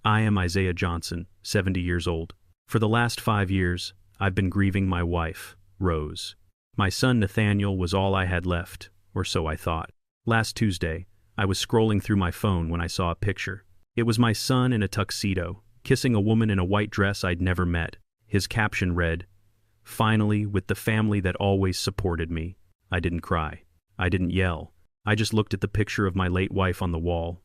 I am Isaiah Johnson, 70 years old. For the last 5 years, I've been grieving my wife, Rose. My son Nathaniel was all I had left, or so I thought. Last Tuesday, I was scrolling through my phone when I saw a picture. It was my son in a tuxedo, kissing a woman in a white dress I'd never met. His caption read, "Finally, with the family that always supported me." I didn't cry. I didn't yell. I just looked at the picture of my late wife on the wall,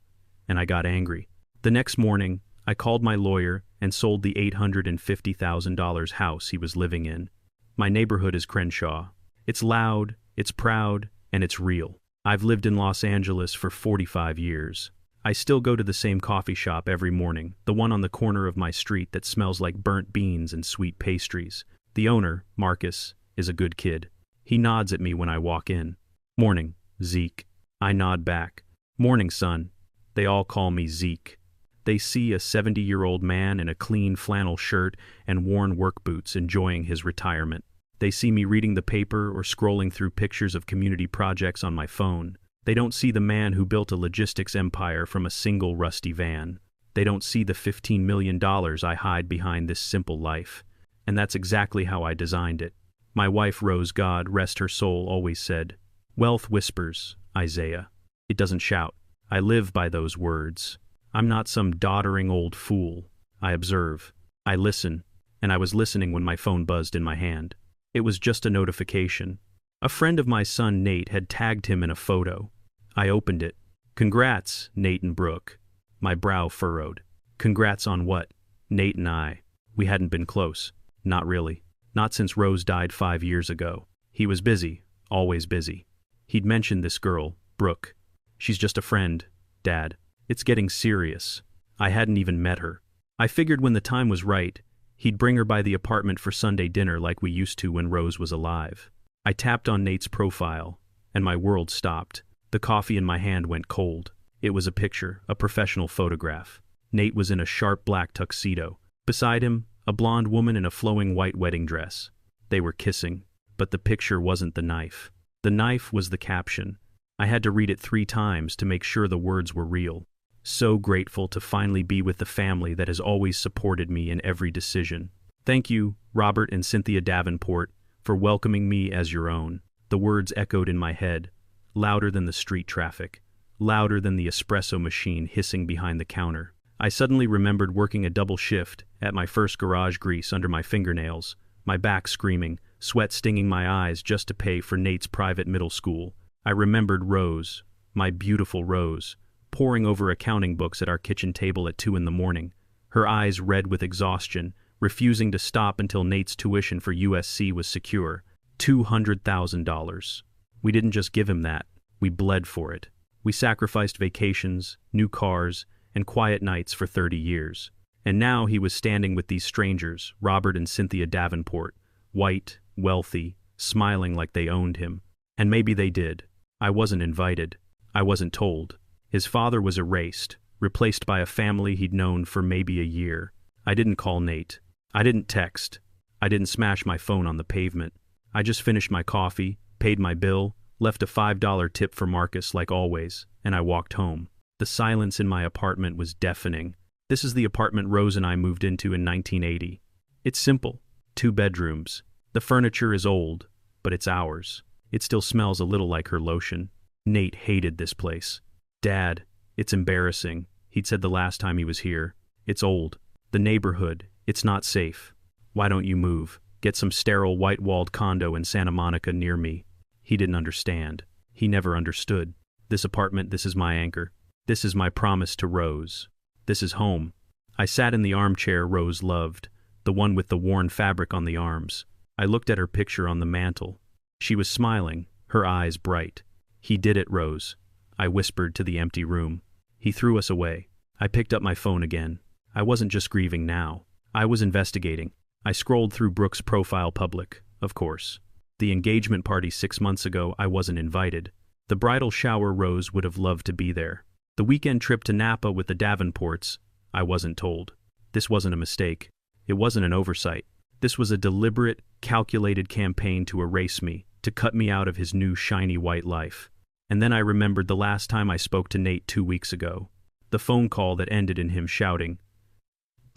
and I got angry. The next morning, I called my lawyer and sold the $850,000 house he was living in. My neighborhood is Crenshaw. It's loud, it's proud, and it's real. I've lived in Los Angeles for 45 years. I still go to the same coffee shop every morning, the one on the corner of my street that smells like burnt beans and sweet pastries. The owner, Marcus, is a good kid. He nods at me when I walk in. "Morning, Zeke." I nod back. "Morning, son." They all call me Zeke. They see a 70-year-old man in a clean flannel shirt and worn work boots enjoying his retirement. They see me reading the paper or scrolling through pictures of community projects on my phone. They don't see the man who built a logistics empire from a single rusty van. They don't see the $15 million I hide behind this simple life. And that's exactly how I designed it. My wife Rose, God rest her soul, always said, "Wealth whispers, Isaiah. It doesn't shout." I live by those words. I'm not some doddering old fool. I observe. I listen. And I was listening when my phone buzzed in my hand. It was just a notification. A friend of my son Nate had tagged him in a photo. I opened it. "Congrats, Nate and Brooke." My brow furrowed. Congrats on what? Nate and we hadn't been close. Not really. Not since Rose died 5 years ago. He was busy, always busy. He'd mentioned this girl, Brooke. "She's just a friend, Dad. It's getting serious." I hadn't even met her. I figured when the time was right, he'd bring her by the apartment for Sunday dinner like we used to when Rose was alive. I tapped on Nate's profile, and my world stopped. The coffee in my hand went cold. It was a picture, a professional photograph. Nate was in a sharp black tuxedo. Beside him, a blonde woman in a flowing white wedding dress. They were kissing, but the picture wasn't the knife. The knife was the caption. I had to read it 3 times to make sure the words were real. "So grateful to finally be with the family that has always supported me in every decision. Thank you, Robert and Cynthia Davenport, for welcoming me as your own." The words echoed in my head, louder than the street traffic, louder than the espresso machine hissing behind the counter. I suddenly remembered working a double shift at my first garage grease under my fingernails, my back screaming, sweat stinging my eyes just to pay for Nate's private middle school. I remembered Rose, my beautiful Rose, poring over accounting books at our kitchen table at 2 in the morning, her eyes red with exhaustion, refusing to stop until Nate's tuition for USC was secure. $200,000. We didn't just give him that, we bled for it. We sacrificed vacations, new cars, and quiet nights for 30 years. And now he was standing with these strangers, Robert and Cynthia Davenport, white, wealthy, smiling like they owned him. And maybe they did. I wasn't invited. I wasn't told. His father was erased, replaced by a family he'd known for maybe a year. I didn't call Nate. I didn't text. I didn't smash my phone on the pavement. I just finished my coffee, paid my bill, left a $5 tip for Marcus like always, and I walked home. The silence in my apartment was deafening. This is the apartment Rose and I moved into in 1980. It's simple. 2 bedrooms. The furniture is old, but it's ours. It still smells a little like her lotion. Nate hated this place. "Dad, it's embarrassing," he'd said the last time he was here. "It's old. The neighborhood, it's not safe. Why don't you move? Get some sterile white-walled condo in Santa Monica near me." He didn't understand. He never understood. This apartment, this is my anchor. This is my promise to Rose. This is home. I sat in the armchair Rose loved, the one with the worn fabric on the arms. I looked at her picture on the mantel. She was smiling, her eyes bright. "He did it, Rose," I whispered to the empty room. He threw us away. I picked up my phone again. I wasn't just grieving now. I was investigating. I scrolled through Brooke's profile public, of course. The engagement party 6 months ago, I wasn't invited. The bridal shower Rose would have loved to be there. The weekend trip to Napa with the Davenports, I wasn't told. This wasn't a mistake. It wasn't an oversight. This was a deliberate, calculated campaign to erase me, to cut me out of his new shiny white life. And then I remembered the last time I spoke to Nate 2 weeks ago. The phone call that ended in him shouting,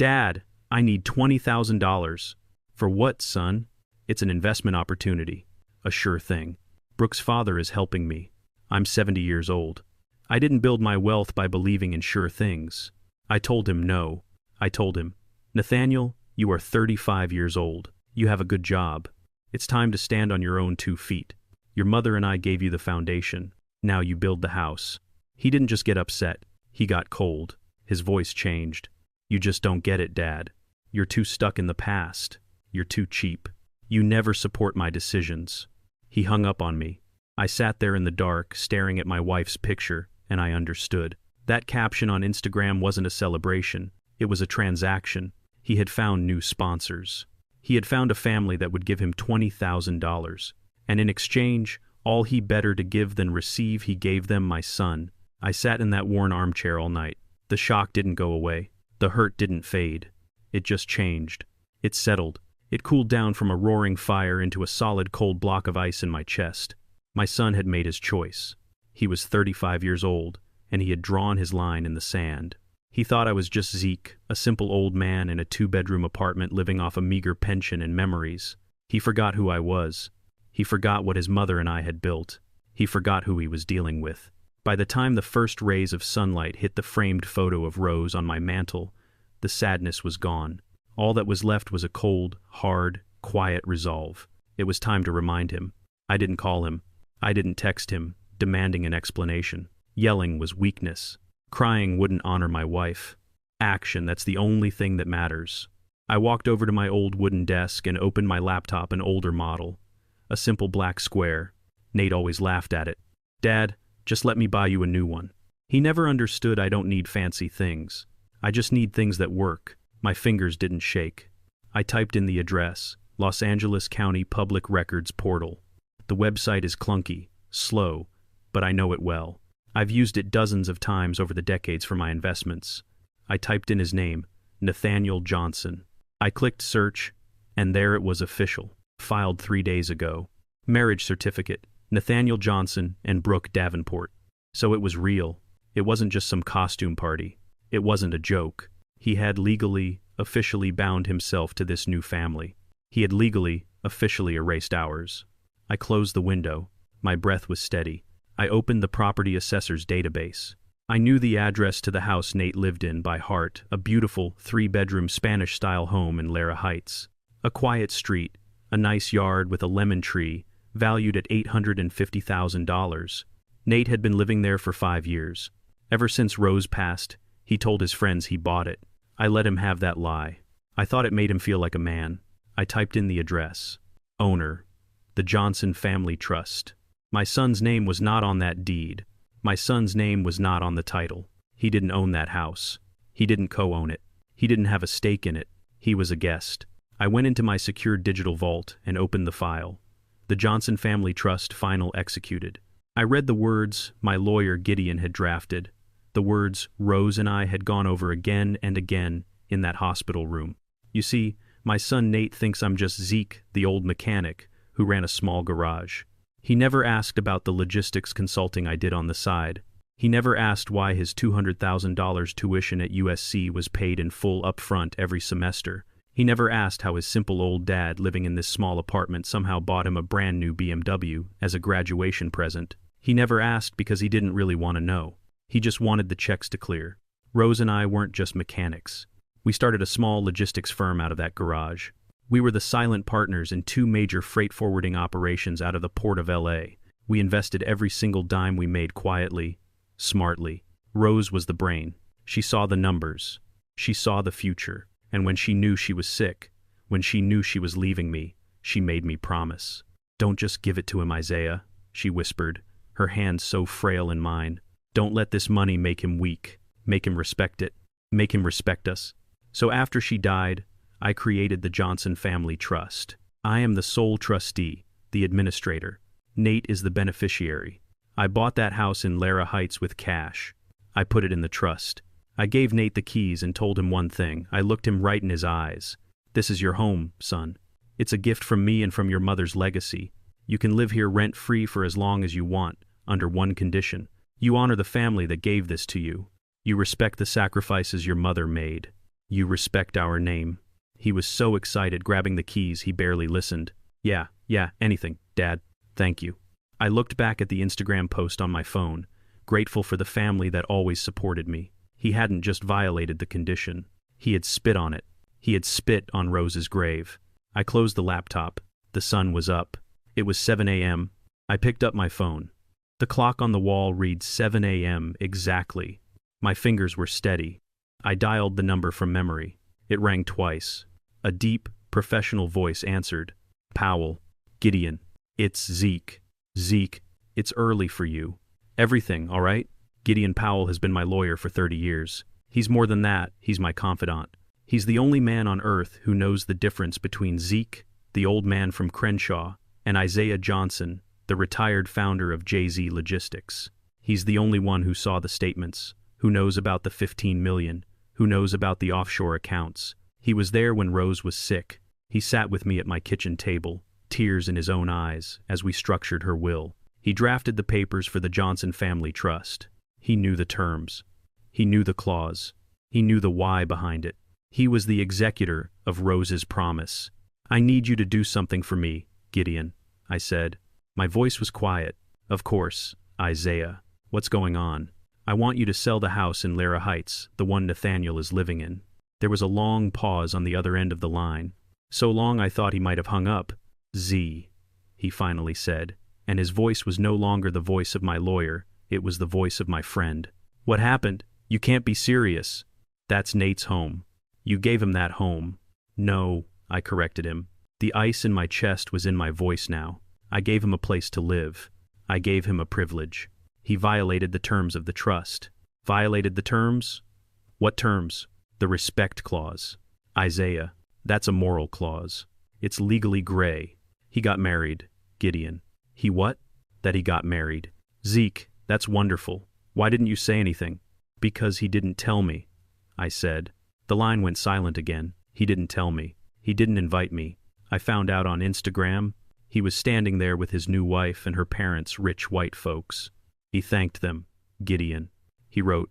Dad, I need $20,000. For what, son? It's an investment opportunity. A sure thing. Brooke's father is helping me. I'm 70 years old. I didn't build my wealth by believing in sure things. I told him no. I told him, Nathaniel, you are 35 years old. You have a good job. It's time to stand on your own 2 feet. Your mother and I gave you the foundation. Now you build the house. He didn't just get upset. He got cold. His voice changed. You just don't get it, Dad. You're too stuck in the past. You're too cheap. You never support my decisions. He hung up on me. I sat there in the dark, staring at my wife's picture, and I understood. That caption on Instagram wasn't a celebration. It was a transaction. He had found new sponsors. He had found a family that would give him $20,000. And in exchange, all he better to give than receive, he gave them my son. I sat in that worn armchair all night. The shock didn't go away. The hurt didn't fade. It just changed. It settled. It cooled down from a roaring fire into a solid cold block of ice in my chest. My son had made his choice. He was 35 years old, and he had drawn his line in the sand. He thought I was just Zeke, a simple old man in a 2-bedroom apartment living off a meager pension and memories. He forgot who I was. He forgot what his mother and I had built. He forgot who he was dealing with. By the time the first rays of sunlight hit the framed photo of Rose on my mantel, the sadness was gone. All that was left was a cold, hard, quiet resolve. It was time to remind him. I didn't call him. I didn't text him, demanding an explanation. Yelling was weakness. Crying wouldn't honor my wife. Action, that's the only thing that matters. I walked over to my old wooden desk and opened my laptop, an older model. A simple black square. Nate always laughed at it. Dad, just let me buy you a new one. He never understood I don't need fancy things. I just need things that work. My fingers didn't shake. I typed in the address, Los Angeles County Public Records Portal. The website is clunky, slow, but I know it well. I've used it dozens of times over the decades for my investments. I typed in his name, Nathaniel Johnson. I clicked search, and there it was, official. Filed 3 days ago. Marriage certificate, Nathaniel Johnson and Brooke Davenport. So it was real. It wasn't just some costume party. It wasn't a joke. He had legally, officially bound himself to this new family. He had legally, officially erased ours. I closed the window. My breath was steady. I opened the property assessor's database. I knew the address to the house Nate lived in by heart, a beautiful 3-bedroom Spanish-style home in Lara Heights. A quiet street, a nice yard with a lemon tree, valued at $850,000. Nate had been living there for 5 years. Ever since Rose passed, he told his friends he bought it. I let him have that lie. I thought it made him feel like a man. I typed in the address. Owner, the Johnson Family Trust. My son's name was not on that deed. My son's name was not on the title. He didn't own that house. He didn't co-own it. He didn't have a stake in it. He was a guest. I went into my secured digital vault and opened the file. The Johnson Family Trust final executed. I read the words my lawyer Gideon had drafted. The words Rose and I had gone over again and again in that hospital room. You see, my son Nate thinks I'm just Zeke, the old mechanic, who ran a small garage. He never asked about the logistics consulting I did on the side. He never asked why his $200,000 tuition at USC was paid in full upfront every semester. He never asked how his simple old dad living in this small apartment somehow bought him a brand new BMW as a graduation present. He never asked because he didn't really want to know. He just wanted the checks to clear. Rose and I weren't just mechanics. We started a small logistics firm out of that garage. We were the silent partners in 2 major freight forwarding operations out of the port of LA. We invested every single dime we made quietly, smartly. Rose was the brain. She saw the numbers. She saw the future. And when she knew she was sick, when she knew she was leaving me, she made me promise. Don't just give it to him, Isaiah, she whispered, her hand so frail in mine. Don't let this money make him weak. Make him respect it. Make him respect us. So after she died, I created the Johnson Family Trust. I am the sole trustee, the administrator. Nate is the beneficiary. I bought that house in Lara Heights with cash. I put it in the trust. I gave Nate the keys and told him one thing. I looked him right in his eyes. This is your home, son. It's a gift from me and from your mother's legacy. You can live here rent-free for as long as you want, under one condition. You honor the family that gave this to you. You respect the sacrifices your mother made. You respect our name. He was so excited, grabbing the keys he barely listened. Yeah, anything, Dad. Thank you. I looked back at the Instagram post on my phone, grateful for the family that always supported me. He hadn't just violated the condition. He had spit on it. He had spit on Rose's grave. I closed the laptop. The sun was up. It was 7 a.m. I picked up my phone. The clock on the wall read 7 a.m. exactly. My fingers were steady. I dialed the number from memory. It rang twice. A deep, professional voice answered. Powell. Gideon. It's Zeke. Zeke, it's early for you. Everything, all right? Gideon Powell has been my lawyer for 30 years. He's more than that, he's my confidant. He's the only man on earth who knows the difference between Zeke, the old man from Crenshaw, and Isaiah Johnson, the retired founder of Jay-Z Logistics. He's the only one who saw the statements, who knows about the 15 million, who knows about the offshore accounts. He was there when Rose was sick. He sat with me at my kitchen table, tears in his own eyes, as we structured her will. He drafted the papers for the Johnson Family Trust. He knew the terms. He knew the clause. He knew the why behind it. He was the executor of Rose's promise. I need you to do something for me, Gideon, I said. My voice was quiet. Of course, Isaiah. What's going on? I want you to sell the house in Lara Heights, the one Nathaniel is living in. There was a long pause on the other end of the line. So long I thought he might have hung up. Z, he finally said, and his voice was no longer the voice of my lawyer, it was the voice of my friend. What happened? You can't be serious. That's Nate's home. You gave him that home. No, I corrected him. The ice in my chest was in my voice now. I gave him a place to live. I gave him a privilege. He violated the terms of the trust. Violated the terms? What terms? The respect clause. Isaiah, that's a moral clause. It's legally gray. He got married, Gideon. He what? That he got married. Zeke, that's wonderful. Why didn't you say anything? Because he didn't tell me, I said. The line went silent again. He didn't tell me. He didn't invite me. I found out on Instagram. He was standing there with his new wife and her parents, rich white folks. He thanked them, Gideon. He wrote,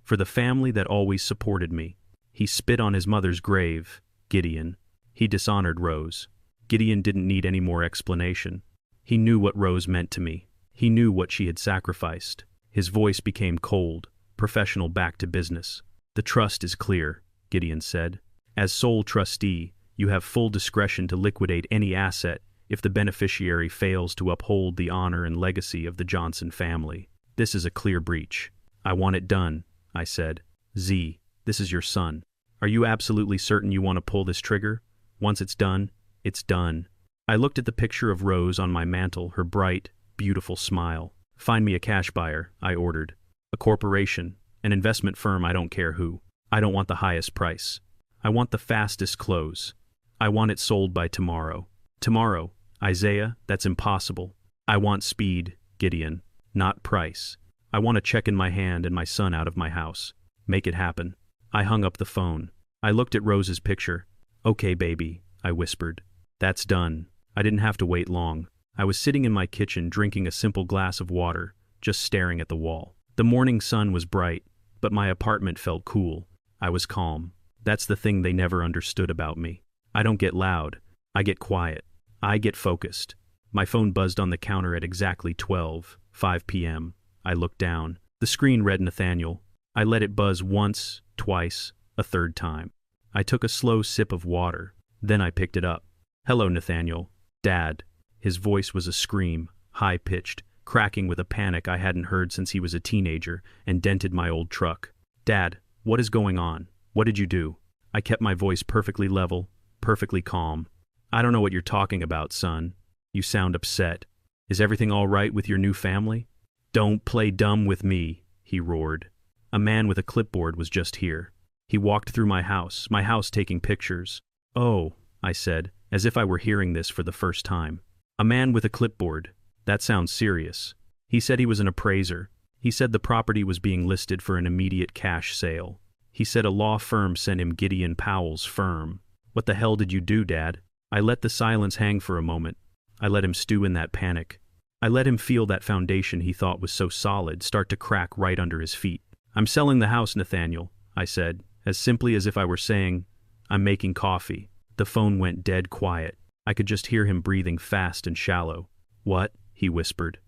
for the family that always supported me. He spit on his mother's grave, Gideon. He dishonored Rose. Gideon didn't need any more explanation. He knew what Rose meant to me. He knew what she had sacrificed. His voice became cold, professional, back to business. The trust is clear, Gideon said. As sole trustee, you have full discretion to liquidate any asset if the beneficiary fails to uphold the honor and legacy of the Johnson family. This is a clear breach. I want it done, I said. Z, this is your son. Are you absolutely certain you want to pull this trigger? Once it's done, it's done. I looked at the picture of Rose on my mantle, her bright, beautiful smile. Find me a cash buyer, I ordered. A corporation, an investment firm, I don't care who. I don't want the highest price. I want the fastest close. I want it sold by tomorrow. Tomorrow, Isaiah, that's impossible. I want speed, Gideon, not price. I want a check in my hand and my son out of my house. Make it happen. I hung up the phone. I looked at Rose's picture. Okay, baby, I whispered. That's done. I didn't have to wait long. I was sitting in my kitchen drinking a simple glass of water, just staring at the wall. The morning sun was bright, but my apartment felt cool. I was calm. That's the thing they never understood about me. I don't get loud. I get quiet. I get focused. My phone buzzed on the counter at exactly 5 p.m. I looked down. The screen read Nathaniel. I let it buzz once, twice, a third time. I took a slow sip of water. Then I picked it up. Hello, Nathaniel. Dad. His voice was a scream, high-pitched, cracking with a panic I hadn't heard since he was a teenager and dented my old truck. Dad, what is going on? What did you do? I kept my voice perfectly level, perfectly calm. I don't know what you're talking about, son. You sound upset. Is everything all right with your new family? Don't play dumb with me, he roared. A man with a clipboard was just here. He walked through my house taking pictures. Oh, I said, as if I were hearing this for the first time. A man with a clipboard. That sounds serious. He said he was an appraiser. He said the property was being listed for an immediate cash sale. He said a law firm sent him Gideon Powell's firm. What the hell did you do, Dad? I let the silence hang for a moment. I let him stew in that panic. I let him feel that foundation he thought was so solid start to crack right under his feet. I'm selling the house, Nathaniel, I said, as simply as if I were saying, "I'm making coffee." The phone went dead quiet. I could just hear him breathing fast and shallow. "What?" he whispered.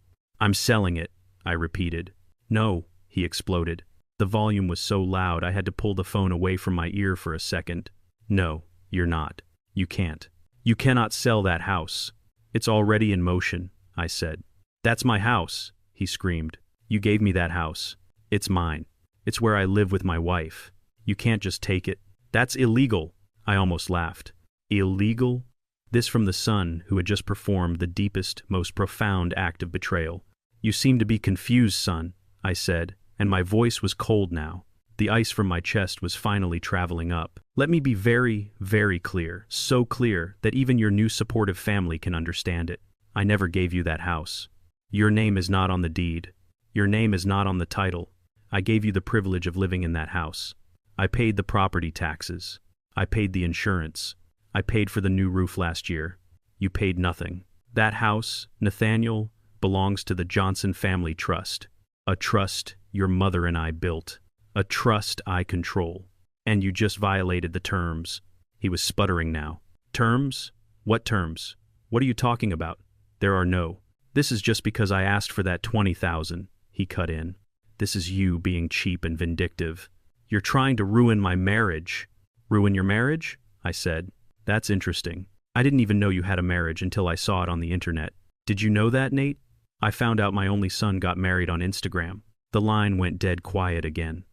"I'm selling it," I repeated. "No," he exploded. The volume was so loud I had to pull the phone away from my ear for a second. "No, you're not. You can't. You cannot sell that house. It's already in motion," I said. "That's my house," he screamed. "You gave me that house. It's mine. It's where I live with my wife. You can't just take it. That's illegal." I almost laughed. Illegal? This from the son who had just performed the deepest, most profound act of betrayal. "You seem to be confused, son," I said, and my voice was cold now. The ice from my chest was finally traveling up. "Let me be very, very clear, so clear that even your new supportive family can understand it. I never gave you that house. Your name is not on the deed. Your name is not on the title. I gave you the privilege of living in that house. I paid the property taxes. I paid the insurance. I paid for the new roof last year. You paid nothing. That house, Nathaniel, belongs to the Johnson Family Trust. A trust your mother and I built. A trust I control. And you just violated the terms." He was sputtering now. "Terms? What terms? What are you talking about? There are no. This is just because I asked for that 20,000, he cut in. "This is you being cheap and vindictive. You're trying to ruin my marriage." "Ruin your marriage?" I said. "That's interesting. I didn't even know you had a marriage until I saw it on the internet. Did you know that, Nate? I found out my only son got married on Instagram." The line went dead quiet again.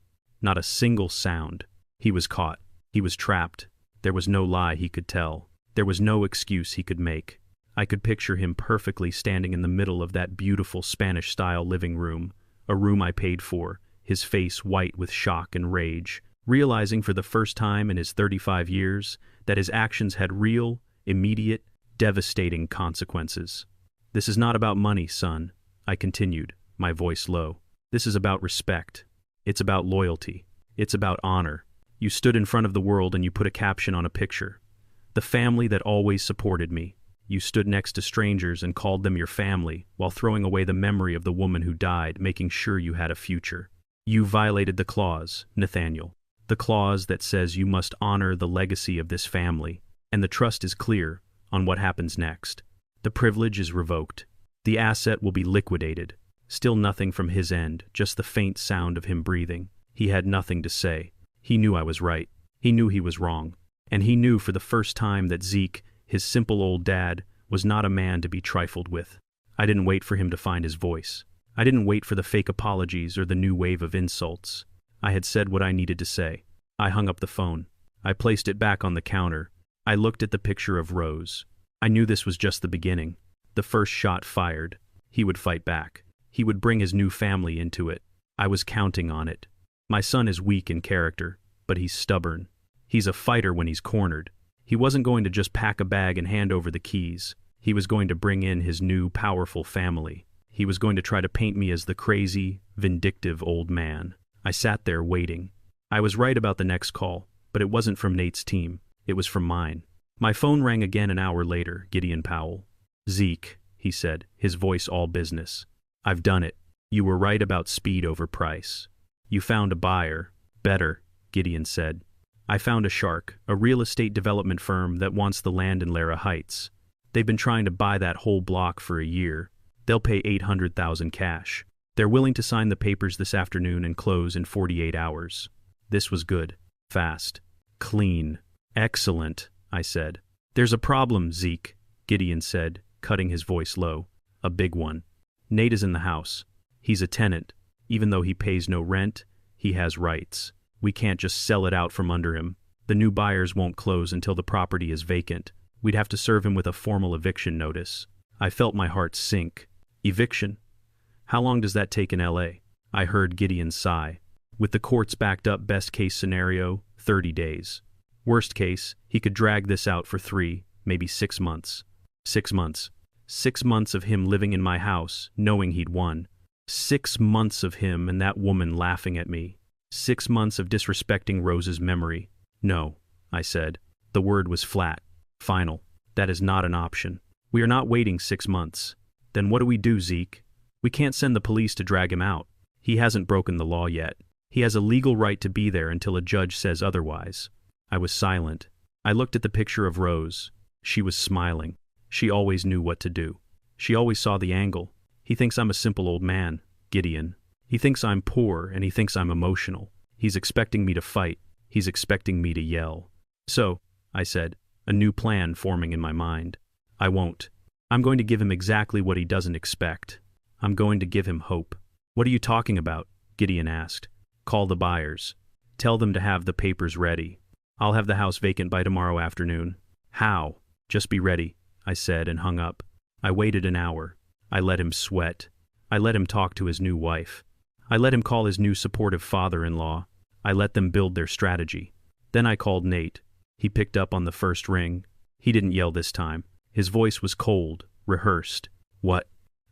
Not a single sound. He was caught. He was trapped. There was no lie he could tell. There was no excuse he could make. I could picture him perfectly standing in the middle of that beautiful Spanish-style living room, a room I paid for, his face white with shock and rage, realizing for the first time in his 35 years that his actions had real, immediate, devastating consequences. "This is not about money, son," I continued, my voice low. "This is about respect. It's about loyalty. It's about honor. You stood in front of the world and you put a caption on a picture. The family that always supported me. You stood next to strangers and called them your family while throwing away the memory of the woman who died, making sure you had a future. You violated the clause, Nathaniel. The clause that says you must honor the legacy of this family, and the trust is clear on what happens next. The privilege is revoked. The asset will be liquidated. Still nothing from his end, just the faint sound of him breathing. He had nothing to say. He knew I was right. He knew he was wrong. And he knew for the first time that Zeke, his simple old dad, was not a man to be trifled with. I didn't wait for him to find his voice. I didn't wait for the fake apologies or the new wave of insults. I had said what I needed to say. I hung up the phone. I placed it back on the counter. I looked at the picture of Rose. I knew this was just the beginning. The first shot fired. He would fight back. He would bring his new family into it. I was counting on it. My son is weak in character, but he's stubborn. He's a fighter when he's cornered. He wasn't going to just pack a bag and hand over the keys. He was going to bring in his new, powerful family. He was going to try to paint me as the crazy, vindictive old man. I sat there waiting. I was right about the next call, but it wasn't from Nate's team. It was from mine. My phone rang again an hour later, Gideon Powell. "Zeke," he said, his voice all business. "I've done it. You were right about speed over price. You found a buyer. Better," Gideon said. "I found a shark, a real estate development firm that wants the land in Lara Heights. They've been trying to buy that whole block for a year. They'll pay $800,000 cash. They're willing to sign the papers this afternoon and close in 48 hours. This was good. Fast. Clean. Excellent," I said. "There's a problem, Zeke," Gideon said, cutting his voice low. "A big one. Nate is in the house. He's a tenant. Even though he pays no rent, he has rights. We can't just sell it out from under him. The new buyers won't close until the property is vacant. We'd have to serve him with a formal eviction notice." I felt my heart sink. Eviction? How long does that take in LA? I heard Gideon sigh. With the courts backed up, best case scenario, 30 days. Worst case, he could drag this out for 3, maybe 6 months. 6 months. 6 months of him living in my house, knowing he'd won. 6 months of him and that woman laughing at me. 6 months of disrespecting Rose's memory. "No," I said. The word was flat. Final. "That is not an option. We are not waiting 6 months. Then what do we do, Zeke? We can't send the police to drag him out. He hasn't broken the law yet. He has a legal right to be there until a judge says otherwise. I was silent. I looked at the picture of Rose. She was smiling. She always knew what to do. She always saw the angle. He thinks I'm a simple old man, Gideon. He thinks I'm poor, and he thinks I'm emotional. He's expecting me to fight. He's expecting me to yell. So, I said, a new plan forming in my mind. I won't. I'm going to give him exactly what he doesn't expect. I'm going to give him hope. What are you talking about? Gideon asked. Call the buyers. Tell them to have the papers ready. I'll have the house vacant by tomorrow afternoon. How? Just be ready, I said and hung up. I waited an hour. I let him sweat. I let him talk to his new wife. I let him call his new supportive father-in-law. I let them build their strategy. Then I called Nate. He picked up on the first ring. He didn't yell this time. His voice was cold, rehearsed. What?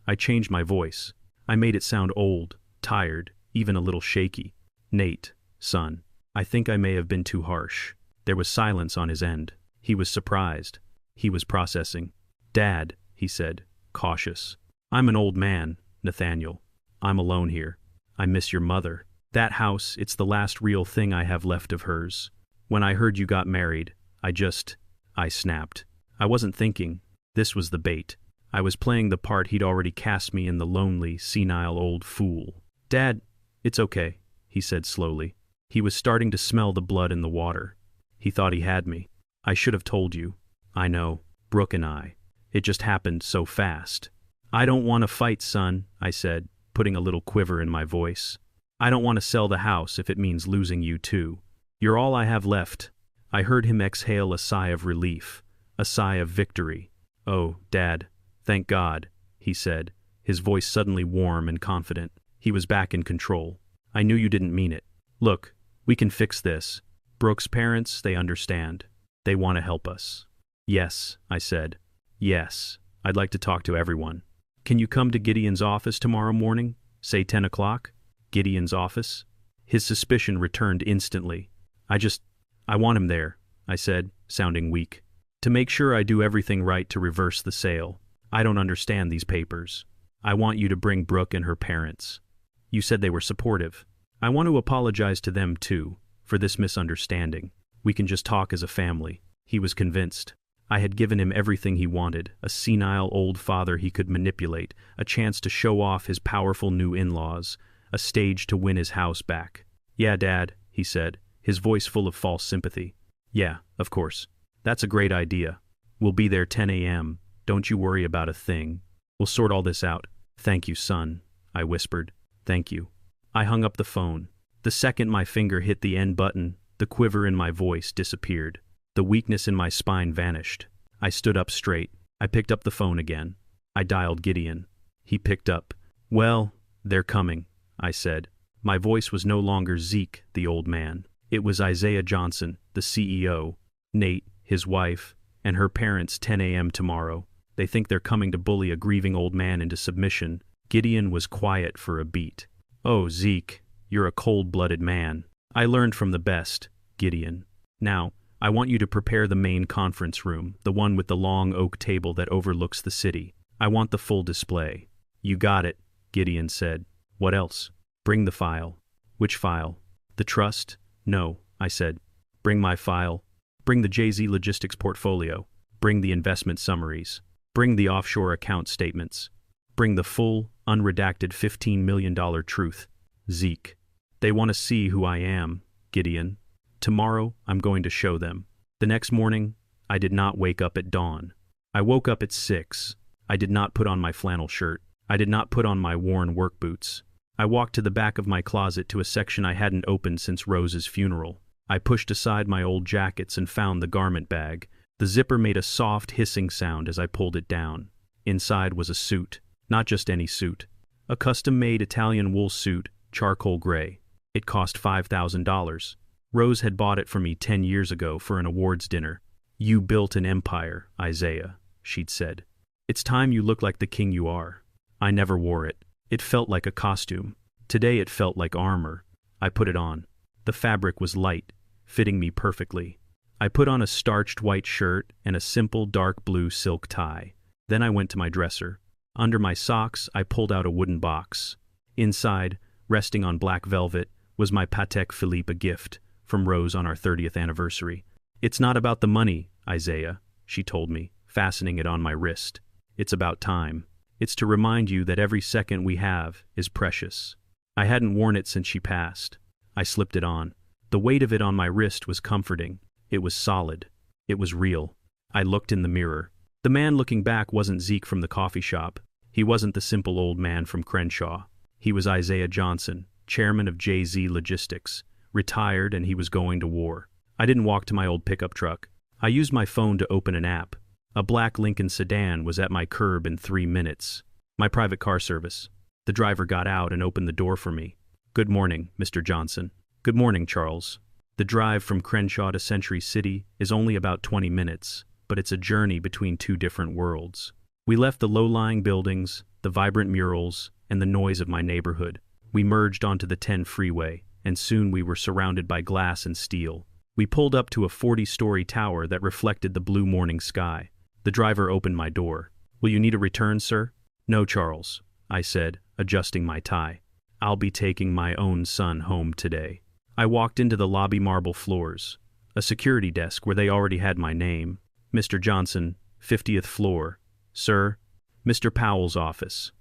I changed my voice. I made it sound old, tired, even a little shaky. Nate, son, I think I may have been too harsh. There was silence on his end. He was surprised. He was processing. Dad, he said, cautious. I'm an old man, Nathaniel. I'm alone here. I miss your mother. That house, it's the last real thing I have left of hers. When I heard you got married, I snapped. I wasn't thinking. This was the bait. I was playing the part he'd already cast me in, the lonely, senile old fool. Dad, it's okay, he said slowly. He was starting to smell the blood in the water. He thought he had me. I should have told you. I know, Brooke and I. It just happened so fast. I don't want to fight, son, I said, putting a little quiver in my voice. I don't want to sell the house if it means losing you too. You're all I have left. I heard him exhale a sigh of relief, a sigh of victory. Oh, Dad, thank God, he said, his voice suddenly warm and confident. He was back in control. I knew you didn't mean it. Look, we can fix this. Brooke's parents, they understand. They want to help us. Yes, I said. Yes, I'd like to talk to everyone. Can you come to Gideon's office tomorrow morning? Say 10 o'clock? Gideon's office? His suspicion returned instantly. I want him there, I said, sounding weak. To make sure I do everything right to reverse the sale. I don't understand these papers. I want you to bring Brooke and her parents. You said they were supportive. I want to apologize to them too, for this misunderstanding. We can just talk as a family. He was convinced. I had given him everything he wanted, a senile old father he could manipulate, a chance to show off his powerful new in-laws, a stage to win his house back. Yeah, Dad, he said, his voice full of false sympathy. Yeah, of course. That's a great idea. We'll be there 10 a.m. Don't you worry about a thing. We'll sort all this out. Thank you, son, I whispered. Thank you. I hung up the phone. The second my finger hit the end button, the quiver in my voice disappeared. The weakness in my spine vanished. I stood up straight. I picked up the phone again. I dialed Gideon. He picked up. Well, they're coming, I said. My voice was no longer Zeke, the old man. It was Isaiah Johnson, the CEO, Nate, his wife, and her parents 10 a.m. tomorrow. They think they're coming to bully a grieving old man into submission. Gideon was quiet for a beat. Oh, Zeke, you're a cold-blooded man. I learned from the best, Gideon. Now, I want you to prepare the main conference room, the one with the long oak table that overlooks the city. I want the full display. You got it, Gideon said. What else? Bring the file. Which file? The trust? No, I said. Bring my file. Bring the JZ Logistics portfolio. Bring the investment summaries. Bring the offshore account statements. Bring the full, unredacted $15 million truth. Zeke. They want to see who I am, Gideon. Tomorrow, I'm going to show them. The next morning, I did not wake up at dawn. I woke up at 6. I did not put on my flannel shirt. I did not put on my worn work boots. I walked to the back of my closet to a section I hadn't opened since Rose's funeral. I pushed aside my old jackets and found the garment bag. The zipper made a soft hissing sound as I pulled it down. Inside was a suit. Not just any suit. A custom-made Italian wool suit, charcoal gray. It cost $5,000. Rose had bought it for me 10 years ago for an awards dinner. You built an empire, Isaiah, she'd said. It's time you look like the king you are. I never wore it. It felt like a costume. Today it felt like armor. I put it on. The fabric was light, fitting me perfectly. I put on a starched white shirt and a simple dark blue silk tie. Then I went to my dresser. Under my socks, I pulled out a wooden box. Inside, resting on black velvet, Was my Patek Philippe a gift from Rose on our 30th anniversary? It's not about the money, Isaiah, she told me, fastening it on my wrist. It's about time. It's to remind you that every second we have is precious. I hadn't worn it since she passed. I slipped it on. The weight of it on my wrist was comforting. It was solid. It was real. I looked in the mirror. The man looking back wasn't Zeke from the coffee shop. He wasn't the simple old man from Crenshaw. He was Isaiah Johnson, chairman of JZ Logistics, retired, and he was going to war. I didn't walk to my old pickup truck. I used my phone to open an app. A black Lincoln sedan was at my curb in 3 minutes. My private car service. The driver got out and opened the door for me. Good morning, Mr. Johnson. Good morning, Charles. The drive from Crenshaw to Century City is only about 20 minutes, but it's a journey between two different worlds. We left the low-lying buildings, the vibrant murals, and the noise of my neighborhood. We merged onto the 10 freeway, and soon we were surrounded by glass and steel. We pulled up to a 40-story tower that reflected the blue morning sky. The driver opened my door. Will you need a return, sir? No, Charles, I said, adjusting my tie. I'll be taking my own son home today. I walked into the lobby marble floors, a security desk where they already had my name. Mr. Johnson, 50th floor. Sir, Mr. Powell's office.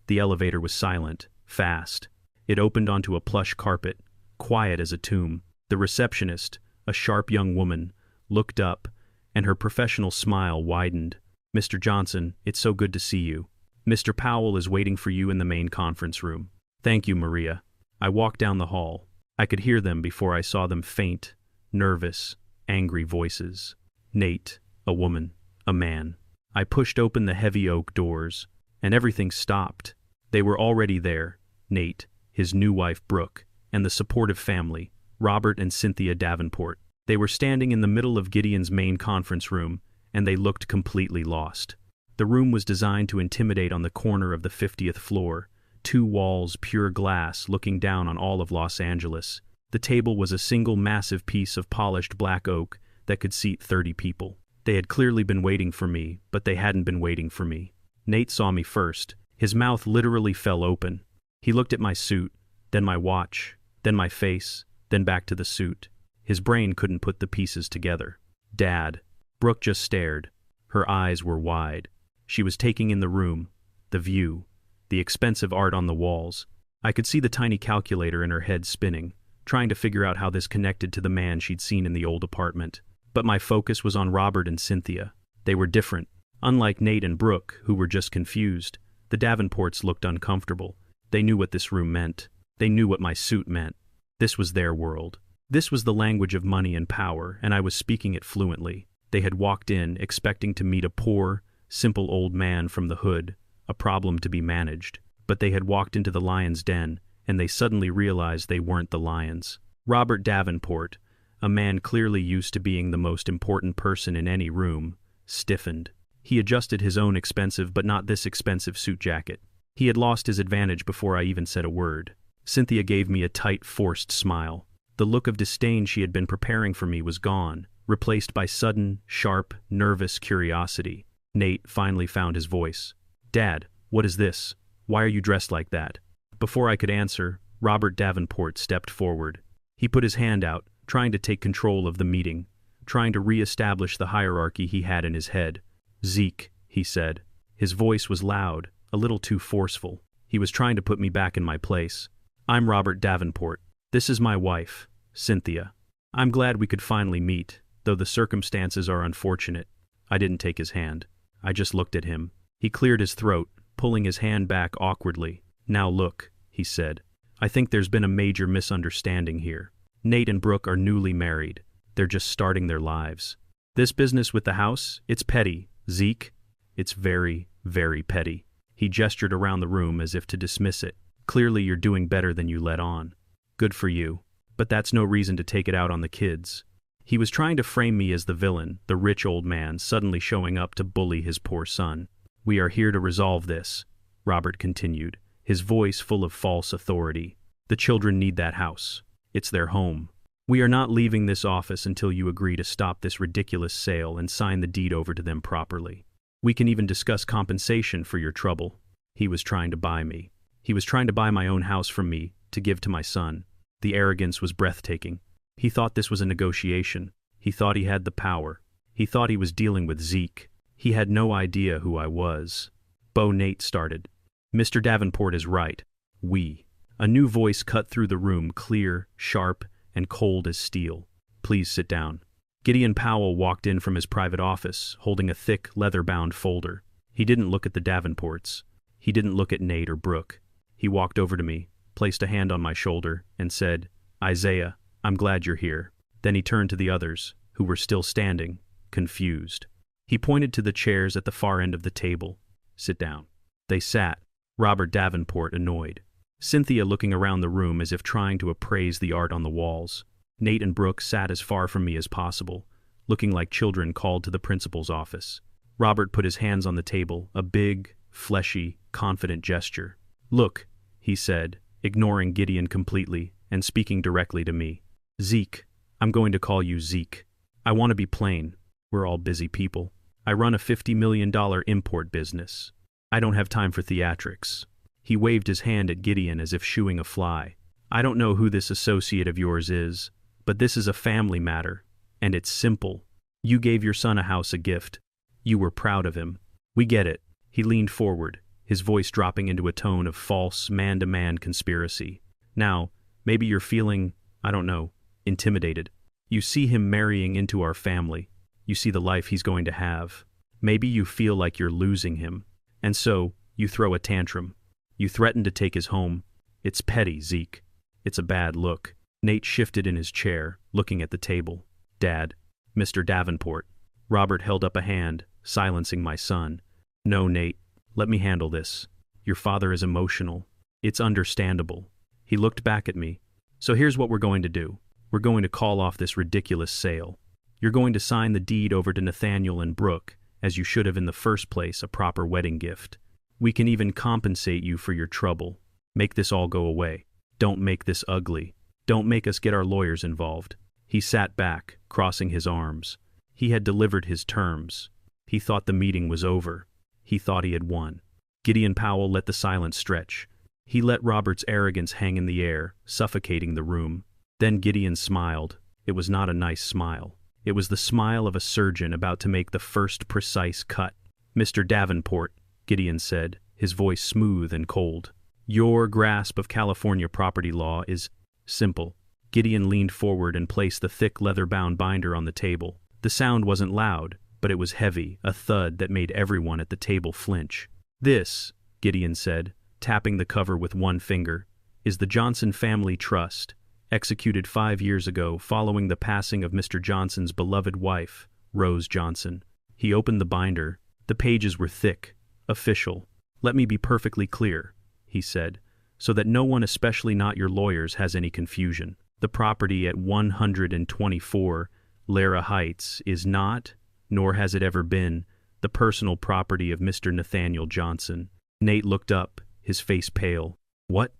The elevator was silent, fast. It opened onto a plush carpet, quiet as a tomb. The receptionist, a sharp young woman, looked up, and her professional smile widened. Mr. Johnson, it's so good to see you. Mr. Powell is waiting for you in the main conference room. Thank you, Maria. I walked down the hall. I could hear them before I saw them, faint, nervous, angry voices. Nate, a woman, a man. I pushed open the heavy oak doors, and everything stopped. They were already there, Nate, his new wife Brooke, and the supportive family, Robert and Cynthia Davenport. They were standing in the middle of Gideon's main conference room, and they looked completely lost. The room was designed to intimidate on the corner of the 50th floor, 2 walls, pure glass, looking down on all of Los Angeles. The table was a single massive piece of polished black oak that could seat 30 people. They had clearly been waiting for me, but they hadn't been waiting for me. Nate saw me first. His mouth literally fell open. He looked at my suit, then my watch, then my face, then back to the suit. His brain couldn't put the pieces together. Dad. Brooke just stared. Her eyes were wide. She was taking in the room, the view, the expensive art on the walls. I could see the tiny calculator in her head spinning, trying to figure out how this connected to the man she'd seen in the old apartment. But my focus was on Robert and Cynthia. They were different. Unlike Nate and Brooke, who were just confused, the Davenports looked uncomfortable. They knew what this room meant. They knew what my suit meant. This was their world. This was the language of money and power, and I was speaking it fluently. They had walked in, expecting to meet a poor, simple old man from the hood, a problem to be managed. But they had walked into the lion's den, and they suddenly realized they weren't the lions. Robert Davenport, a man clearly used to being the most important person in any room, stiffened. He adjusted his own expensive but not this expensive suit jacket. He had lost his advantage before I even said a word. Cynthia gave me a tight, forced smile. The look of disdain she had been preparing for me was gone, replaced by sudden, sharp, nervous curiosity. Nate finally found his voice. Dad, what is this? Why are you dressed like that? Before I could answer, Robert Davenport stepped forward. He put his hand out, trying to take control of the meeting, trying to re-establish the hierarchy he had in his head. Zeke, he said. His voice was loud, a little too forceful. He was trying to put me back in my place. I'm Robert Davenport. This is my wife, Cynthia. I'm glad we could finally meet, though the circumstances are unfortunate. I didn't take his hand. I just looked at him. He cleared his throat, pulling his hand back awkwardly. Now look, he said. I think there's been a major misunderstanding here. Nate and Brooke are newly married. They're just starting their lives. This business with the house, it's petty, Zeke. It's very, very petty. He gestured around the room as if to dismiss it. Clearly you're doing better than you let on. Good for you. But that's no reason to take it out on the kids. He was trying to frame me as the villain, the rich old man suddenly showing up to bully his poor son. We are here to resolve this, Robert continued, his voice full of false authority. The children need that house. It's their home. We are not leaving this office until you agree to stop this ridiculous sale and sign the deed over to them properly. We can even discuss compensation for your trouble. He was trying to buy me. He was trying to buy my own house from me, to give to my son. The arrogance was breathtaking. He thought this was a negotiation. He thought he had the power. He thought he was dealing with Zeke. He had no idea who I was. Nate started. Mr. Davenport is right. We. A new voice cut through the room, clear, sharp, and cold as steel. Please sit down. Gideon Powell walked in from his private office, holding a thick, leather-bound folder. He didn't look at the Davenports. He didn't look at Nate or Brooke. He walked over to me, placed a hand on my shoulder, and said, Isaiah, I'm glad you're here. Then he turned to the others, who were still standing, confused. He pointed to the chairs at the far end of the table. Sit down. They sat, Robert Davenport annoyed. Cynthia looking around the room as if trying to appraise the art on the walls. Nate and Brooke sat as far from me as possible, looking like children called to the principal's office. Robert put his hands on the table, a big, fleshy, confident gesture. Look, he said, ignoring Gideon completely and speaking directly to me. Zeke. I'm going to call you Zeke. I want to be plain. We're all busy people. I run a $50 million import business. I don't have time for theatrics. He waved his hand at Gideon as if shooing a fly. I don't know who this associate of yours is, but this is a family matter, and it's simple. You gave your son a house a gift. You were proud of him. We get it. He leaned forward, his voice dropping into a tone of false, man-to-man conspiracy. Now, maybe you're feeling, I don't know, intimidated. You see him marrying into our family. You see the life he's going to have. Maybe you feel like you're losing him. And so, you throw a tantrum. You threaten to take his home. It's petty, Zeke. It's a bad look. Nate shifted in his chair, looking at the table. Dad. Mr. Davenport. Robert held up a hand, silencing my son. No, Nate. Let me handle this. Your father is emotional. It's understandable. He looked back at me. So here's what we're going to do. We're going to call off this ridiculous sale. You're going to sign the deed over to Nathaniel and Brooke, as you should have in the first place, a proper wedding gift. We can even compensate you for your trouble. Make this all go away. Don't make this ugly. Don't make us get our lawyers involved. He sat back, crossing his arms. He had delivered his terms. He thought the meeting was over. He thought he had won. Gideon Powell let the silence stretch. He let Robert's arrogance hang in the air, suffocating the room. Then Gideon smiled. It was not a nice smile. It was the smile of a surgeon about to make the first precise cut. Mr. Davenport, Gideon said, his voice smooth and cold. Your grasp of California property law is simple. Gideon leaned forward and placed the thick leather-bound binder on the table. The sound wasn't loud, but it was heavy, a thud that made everyone at the table flinch. This, Gideon said, tapping the cover with one finger, is the Johnson Family Trust, executed 5 years ago following the passing of Mr. Johnson's beloved wife, Rose Johnson. He opened the binder. The pages were thick, official. Let me be perfectly clear, he said, so that no one, especially not your lawyers, has any confusion. The property at 124 Lara Heights is not, nor has it ever been, the personal property of Mr. Nathaniel Johnson. Nate looked up, his face pale. What?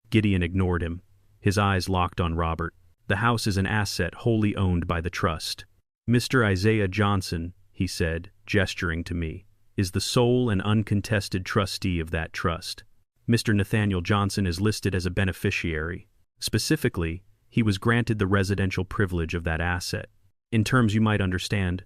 Gideon ignored him. His eyes locked on Robert. The house is an asset wholly owned by the trust. Mr. Isaiah Johnson, he said, gesturing to me, is the sole and uncontested trustee of that trust. Mr. Nathaniel Johnson is listed as a beneficiary. Specifically, he was granted the residential privilege of that asset. In terms you might understand,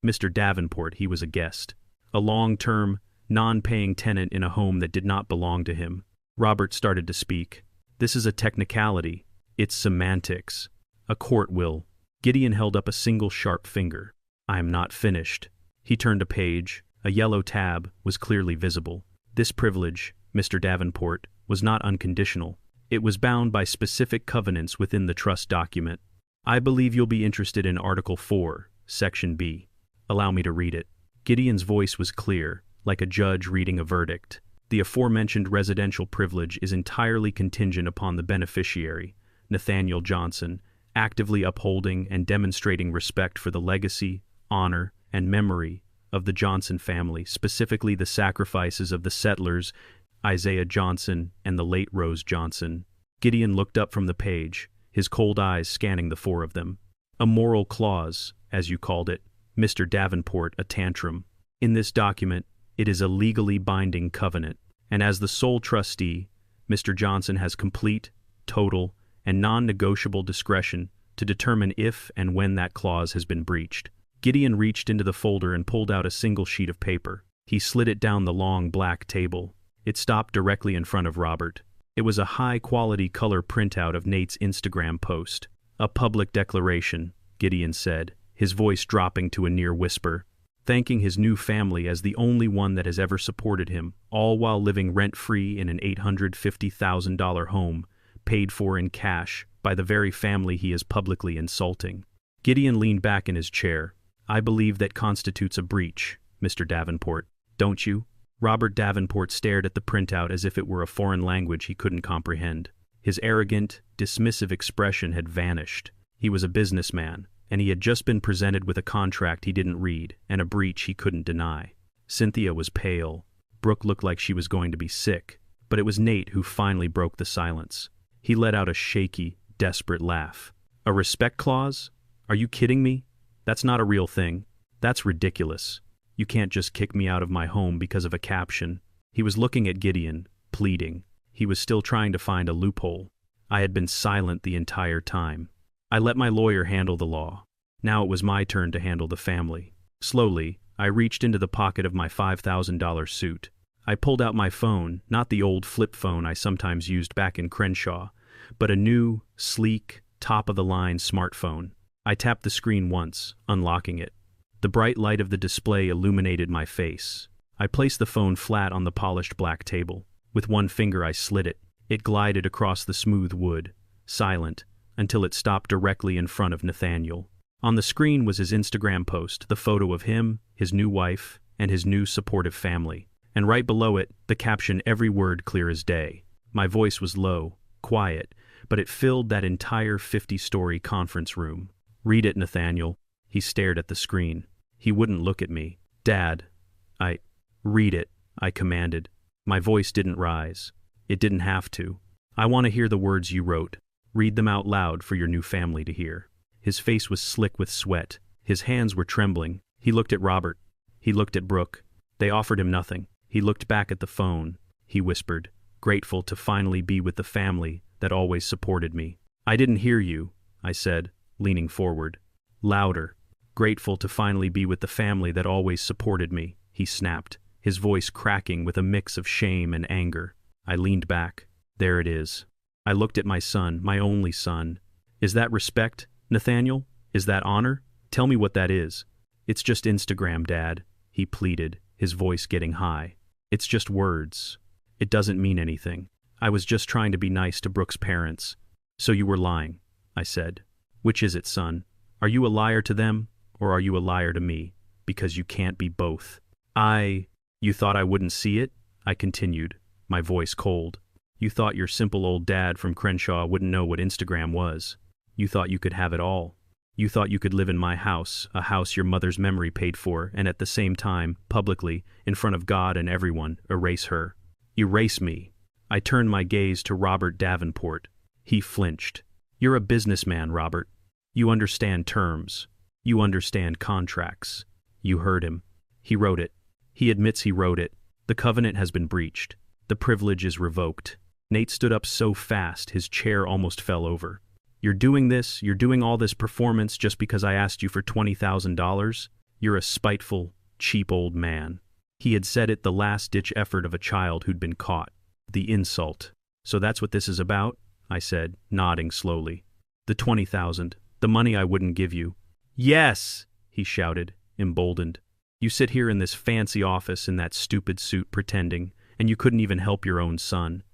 Mr. Davenport, he was a guest. A long-term, non-paying tenant in a home that did not belong to him. Robert started to speak. This is a technicality. It's semantics. A court will. Gideon held up a single sharp finger. I am not finished. He turned a page. A yellow tab was clearly visible. This privilege, Mr. Davenport, was not unconditional. It was bound by specific covenants within the trust document. I believe you'll be interested in Article 4, Section B. Allow me to read it. Gideon's voice was clear, like a judge reading a verdict. The aforementioned residential privilege is entirely contingent upon the beneficiary, Nathaniel Johnson, actively upholding and demonstrating respect for the legacy, honor, and memory of the Johnson family, specifically the sacrifices of the settlers, Isaiah Johnson and the late Rose Johnson. Gideon looked up from the page, his cold eyes scanning the four of them. A moral clause, as you called it, Mr. Davenport, a tantrum. In this document, it is a legally binding covenant, and as the sole trustee, Mr. Johnson has complete, total, and non-negotiable discretion to determine if and when that clause has been breached. Gideon reached into the folder and pulled out a single sheet of paper. He slid it down the long black table. It stopped directly in front of Robert. It was a high-quality color printout of Nate's Instagram post. "A public declaration," Gideon said, his voice dropping to a near whisper, thanking his new family as the only one that has ever supported him, all while living rent-free in an $850,000 home, paid for in cash by the very family he is publicly insulting. Gideon leaned back in his chair. "I believe that constitutes a breach, Mr. Davenport. Don't you?" Robert Davenport stared at the printout as if it were a foreign language he couldn't comprehend. His arrogant, dismissive expression had vanished. He was a businessman, and he had just been presented with a contract he didn't read and a breach he couldn't deny. Cynthia was pale. Brooke looked like she was going to be sick, but it was Nate who finally broke the silence. He let out a shaky, desperate laugh. "A respect clause? Are you kidding me? That's not a real thing. That's ridiculous. You can't just kick me out of my home because of a caption." He was looking at Gideon, pleading. He was still trying to find a loophole. I had been silent the entire time. I let my lawyer handle the law. Now it was my turn to handle the family. Slowly, I reached into the pocket of my $5,000 suit. I pulled out my phone, not the old flip phone I sometimes used back in Crenshaw, but a new, sleek, top-of-the-line smartphone. I tapped the screen once, unlocking it. The bright light of the display illuminated my face. I placed the phone flat on the polished black table. With one finger I slid it. It glided across the smooth wood, silent, until it stopped directly in front of Nathaniel. On the screen was his Instagram post, the photo of him, his new wife, and his new supportive family. And right below it, the caption, every word clear as day. My voice was low, quiet, but it filled that entire 50-story conference room. "Read it, Nathaniel." He stared at the screen. He wouldn't look at me. "Dad, read it," I commanded. My voice didn't rise. It didn't have to. "I want to hear the words you wrote. Read them out loud for your new family to hear." His face was slick with sweat. His hands were trembling. He looked at Robert. He looked at Brooke. They offered him nothing. He looked back at the phone. He whispered, grateful to finally be with the family that always supported me. "I didn't hear you," I said, leaning forward. Louder. "Grateful to finally be with the family that always supported me," he snapped, his voice cracking with a mix of shame and anger. I leaned back. There it is. I looked at my son, my only son. "Is that respect, Nathaniel? Is that honor? Tell me what that is." "It's just Instagram, Dad," he pleaded, his voice getting high. "It's just words. It doesn't mean anything. I was just trying to be nice to Brooke's parents." "So you were lying," I said. "Which is it, son? Are you a liar to them, or are you a liar to me? Because you can't be both." You thought I wouldn't see it?" I continued, my voice cold. "You thought your simple old dad from Crenshaw wouldn't know what Instagram was. You thought you could have it all. You thought you could live in my house, a house your mother's memory paid for, and at the same time, publicly, in front of God and everyone, erase her. Erase me." I turned my gaze to Robert Davenport. He flinched. "You're a businessman, Robert. You understand terms. You understand contracts." You heard him. He wrote it. He admits he wrote it. The covenant has been breached. The privilege is revoked. Nate stood up so fast his chair almost fell over. You're doing all this performance just because I asked you for $20,000? You're a spiteful, cheap old man." He had said it, the last-ditch effort of a child who'd been caught. The insult. "So that's what this is about?" I said, nodding slowly. "The $20,000, the money I wouldn't give you." "Yes!" he shouted, emboldened. "You sit here in this fancy office in that stupid suit pretending, and you couldn't even help your own son.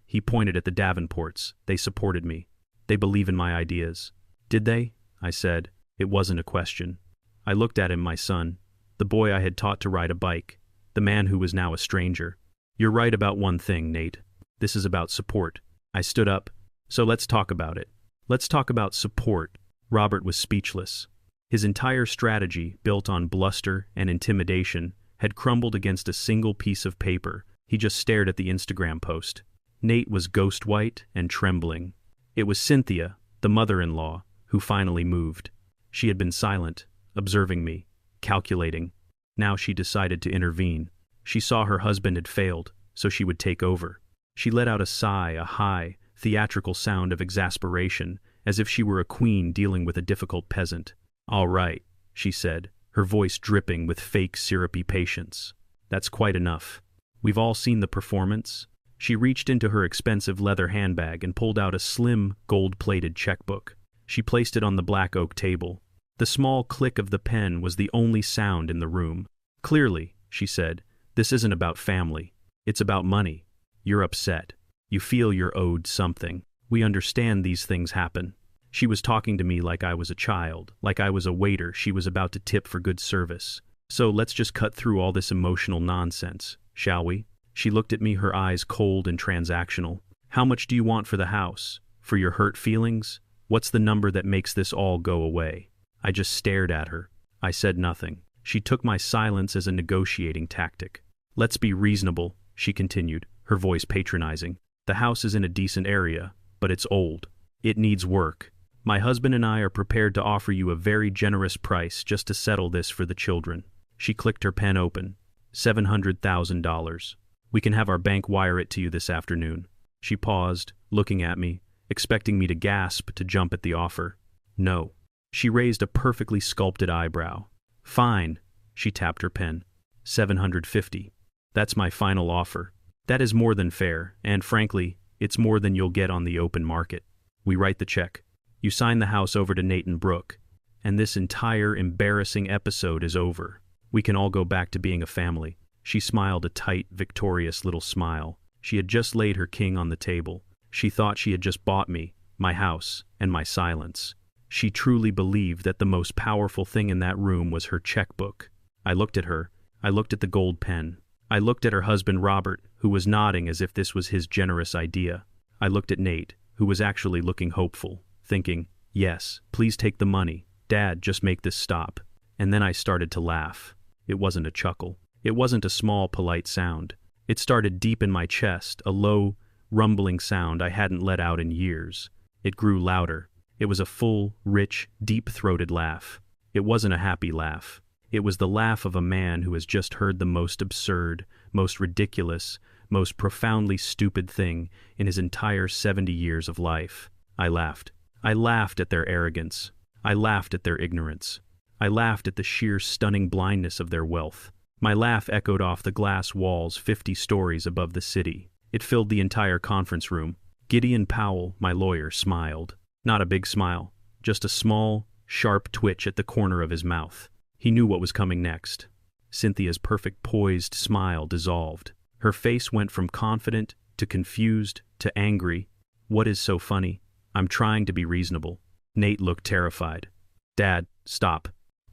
He pointed at the Davenports, they supported me. They believe in my ideas." "Did they?" I said. It wasn't a question. I looked at him, my son, the boy I had taught to ride a bike, the man who was now a stranger. "You're right about one thing, Nate. This is about support." I stood up. "So let's talk about it. Let's talk about support." Robert was speechless. His entire strategy, built on bluster and intimidation, had crumbled against a single piece of paper. He just stared at the Instagram post. Nate was ghost white and trembling. It was Cynthia, the mother-in-law, who finally moved. She had been silent, observing me, calculating. Now she decided to intervene. She saw her husband had failed, so she would take over. She let out a sigh, a high, theatrical sound of exasperation, as if she were a queen dealing with a difficult peasant. "All right," she said, her voice dripping with fake syrupy patience. "That's quite enough. We've all seen the performance." She reached into her expensive leather handbag and pulled out a slim, gold-plated checkbook. She placed it on the black oak table. The small click of the pen was the only sound in the room. "Clearly," she said, "this isn't about family. It's about money. You're upset. You feel you're owed something. We understand these things happen." She was talking to me like I was a child, like I was a waiter she was about to tip for good service. "So let's just cut through all this emotional nonsense, shall we?" She looked at me, her eyes cold and transactional. "How much do you want for the house? For your hurt feelings? What's the number that makes this all go away?" I just stared at her. I said nothing. She took my silence as a negotiating tactic. "Let's be reasonable," she continued, her voice patronizing. "The house is in a decent area, but it's old. It needs work. My husband and I are prepared to offer you a very generous price just to settle this for the children." She clicked her pen open. $700,000. "We can have our bank wire it to you this afternoon." She paused, looking at me, expecting me to gasp to jump at the offer. "No." She raised a perfectly sculpted eyebrow. "Fine." She tapped her pen. $750. "That's my final offer. That is more than fair, and frankly, it's more than you'll get on the open market. We write the check. You sign the house over to Nathan Brooke, and this entire embarrassing episode is over. We can all go back to being a family." She smiled a tight, victorious little smile. She had just laid her king on the table. She thought she had just bought me, my house, and my silence. She truly believed that the most powerful thing in that room was her checkbook. I looked at her. I looked at the gold pen. I looked at her husband Robert, who was nodding as if this was his generous idea. I looked at Nate, who was actually looking hopeful, thinking, "Yes, please take the money. Dad, just make this stop." And then I started to laugh. It wasn't a chuckle. It wasn't a small, polite sound. It started deep in my chest, a low, rumbling sound I hadn't let out in years. It grew louder. It was a full, rich, deep-throated laugh. It wasn't a happy laugh. It was the laugh of a man who has just heard the most absurd, most ridiculous, most profoundly stupid thing in his entire 70 years of life. I laughed. I laughed at their arrogance. I laughed at their ignorance. I laughed at the sheer stunning blindness of their wealth. My laugh echoed off the glass walls 50 stories above the city. It filled the entire conference room. Gideon Powell, my lawyer, smiled. Not a big smile, just a small, sharp twitch at the corner of his mouth. He knew what was coming next. Cynthia's perfect poised smile dissolved. Her face went from confident to confused to angry. "What is so funny? I'm trying to be reasonable." Nate looked terrified. "Dad, stop.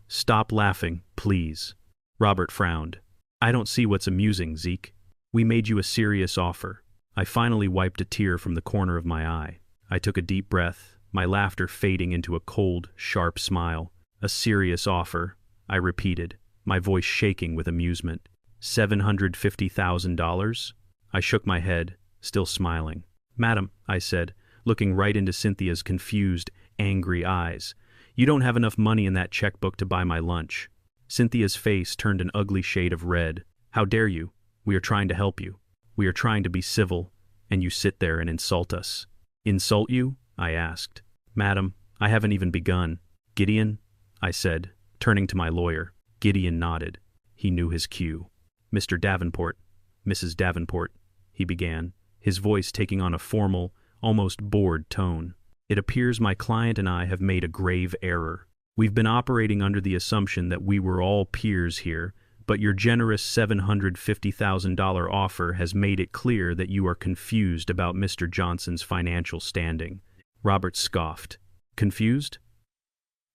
Stop laughing, please." Robert frowned. "I don't see what's amusing, Zeke. We made you a serious offer." I finally wiped a tear from the corner of my eye. I took a deep breath, my laughter fading into a cold, sharp smile. "A serious offer," I repeated, my voice shaking with amusement. $750,000? I shook my head, still smiling. "Madam," I said, looking right into Cynthia's confused, angry eyes, "you don't have enough money in that checkbook to buy my lunch." Cynthia's face turned an ugly shade of red. "How dare you? We are trying to help you. We are trying to be civil, and you sit there and insult us." "Insult you?" I asked. "Madam, I haven't even begun." "Gideon?" I said, turning to my lawyer. Gideon nodded. He knew his cue. "Mr. Davenport, Mrs. Davenport," he began, his voice taking on a formal, almost bored tone. "It appears my client and I have made a grave error. We've been operating under the assumption that we were all peers here, but your generous $750,000 offer has made it clear that you are confused about Mr. Johnson's financial standing." Robert scoffed. "Confused?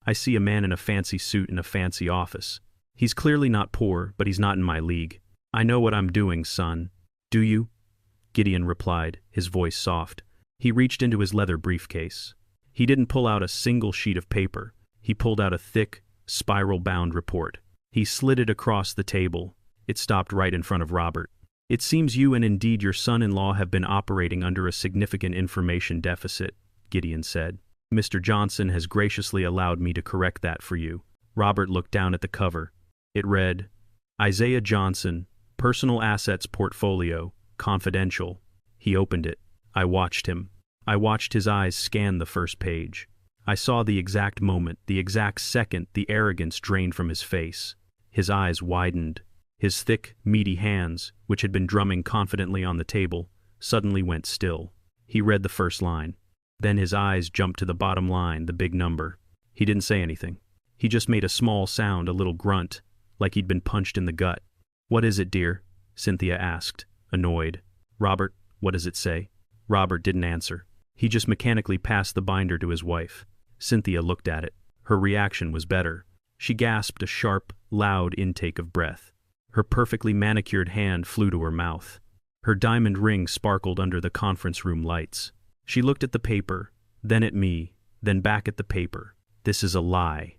I see a man in a fancy suit in a fancy office. He's clearly not poor, but he's not in my league. I know what I'm doing, son." "Do you?" Gideon replied, his voice soft. He reached into his leather briefcase. He didn't pull out a single sheet of paper. He pulled out a thick, spiral-bound report. He slid it across the table. It stopped right in front of Robert. "It seems you and indeed your son-in-law have been operating under a significant information deficit," Gideon said. "Mr. Johnson has graciously allowed me to correct that for you." Robert looked down at the cover. It read, "Isaiah Johnson, Personal Assets Portfolio, Confidential." He opened it. I watched him. I watched his eyes scan the first page. I saw the exact moment, the exact second the arrogance drained from his face. His eyes widened. His thick, meaty hands, which had been drumming confidently on the table, suddenly went still. He read the first line. Then his eyes jumped to the bottom line, the big number. He didn't say anything. He just made a small sound, a little grunt, like he'd been punched in the gut. "What is it, dear?" Cynthia asked, annoyed. "Robert, what does it say?" Robert didn't answer. He just mechanically passed the binder to his wife. Cynthia looked at it. Her reaction was better. She gasped a sharp, loud intake of breath. Her perfectly manicured hand flew to her mouth. Her diamond ring sparkled under the conference room lights. She looked at the paper, then at me, then back at the paper. "This is a lie,"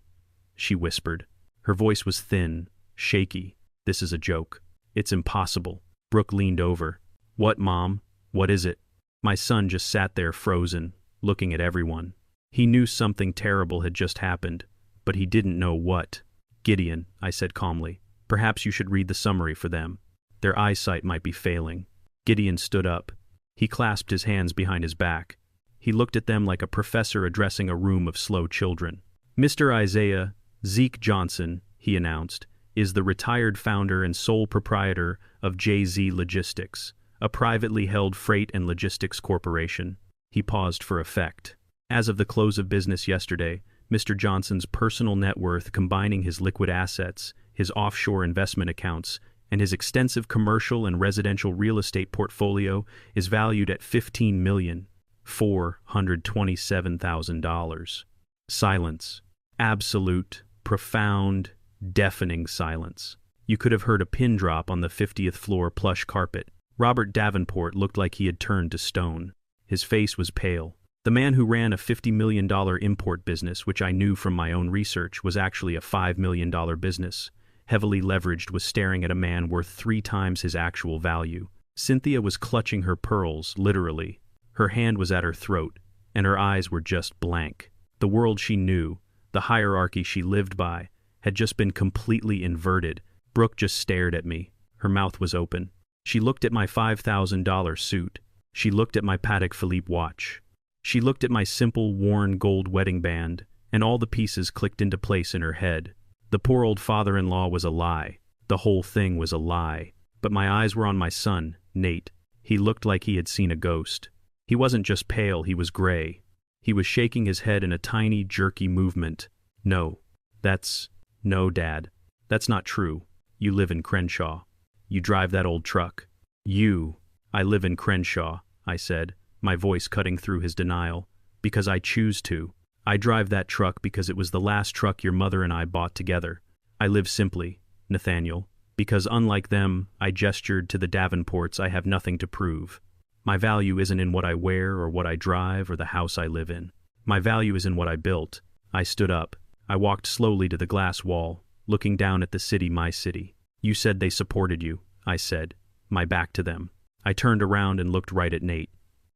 she whispered. Her voice was thin, shaky. "This is a joke. It's impossible." Brooke leaned over. "What, Mom? What is it?" My son just sat there frozen, looking at everyone. He knew something terrible had just happened, but he didn't know what. "Gideon," I said calmly, "perhaps you should read the summary for them. Their eyesight might be failing." Gideon stood up. He clasped his hands behind his back. He looked at them like a professor addressing a room of slow children. "Mr. Isaiah Zeke Johnson," he announced, "is the retired founder and sole proprietor of JZ Logistics, a privately held freight and logistics corporation." He paused for effect. "As of the close of business yesterday, Mr. Johnson's personal net worth, combining his liquid assets, his offshore investment accounts, and his extensive commercial and residential real estate portfolio, is valued at $15,427,000. Silence. Absolute, profound, deafening silence. You could have heard a pin drop on the 50th floor plush carpet. Robert Davenport looked like he had turned to stone. His face was pale. The man who ran a $50 million import business, which I knew from my own research was actually a $5 million business, heavily leveraged, was staring at a man worth 3 times his actual value. Cynthia was clutching her pearls, literally. Her hand was at her throat, and her eyes were just blank. The world she knew, the hierarchy she lived by, had just been completely inverted. Brooke just stared at me. Her mouth was open. She looked at my $5,000 suit. She looked at my Patek Philippe watch. She looked at my simple, worn gold wedding band, and all the pieces clicked into place in her head. The poor old father-in-law was a lie. The whole thing was a lie. But my eyes were on my son, Nate. He looked like he had seen a ghost. He wasn't just pale, he was gray. He was shaking his head in a tiny, jerky movement. No, Dad. That's not true. You live in Crenshaw. You drive that old truck. I live in Crenshaw," I said, my voice cutting through his denial, "because I choose to. I drive that truck because it was the last truck your mother and I bought together. I live simply, Nathaniel, because unlike them," I gestured to the Davenports, "I have nothing to prove. My value isn't in what I wear or what I drive or the house I live in. My value is in what I built." I stood up. I walked slowly to the glass wall, looking down at the city, my city. "You said they supported you," I said, my back to them. I turned around and looked right at Nate.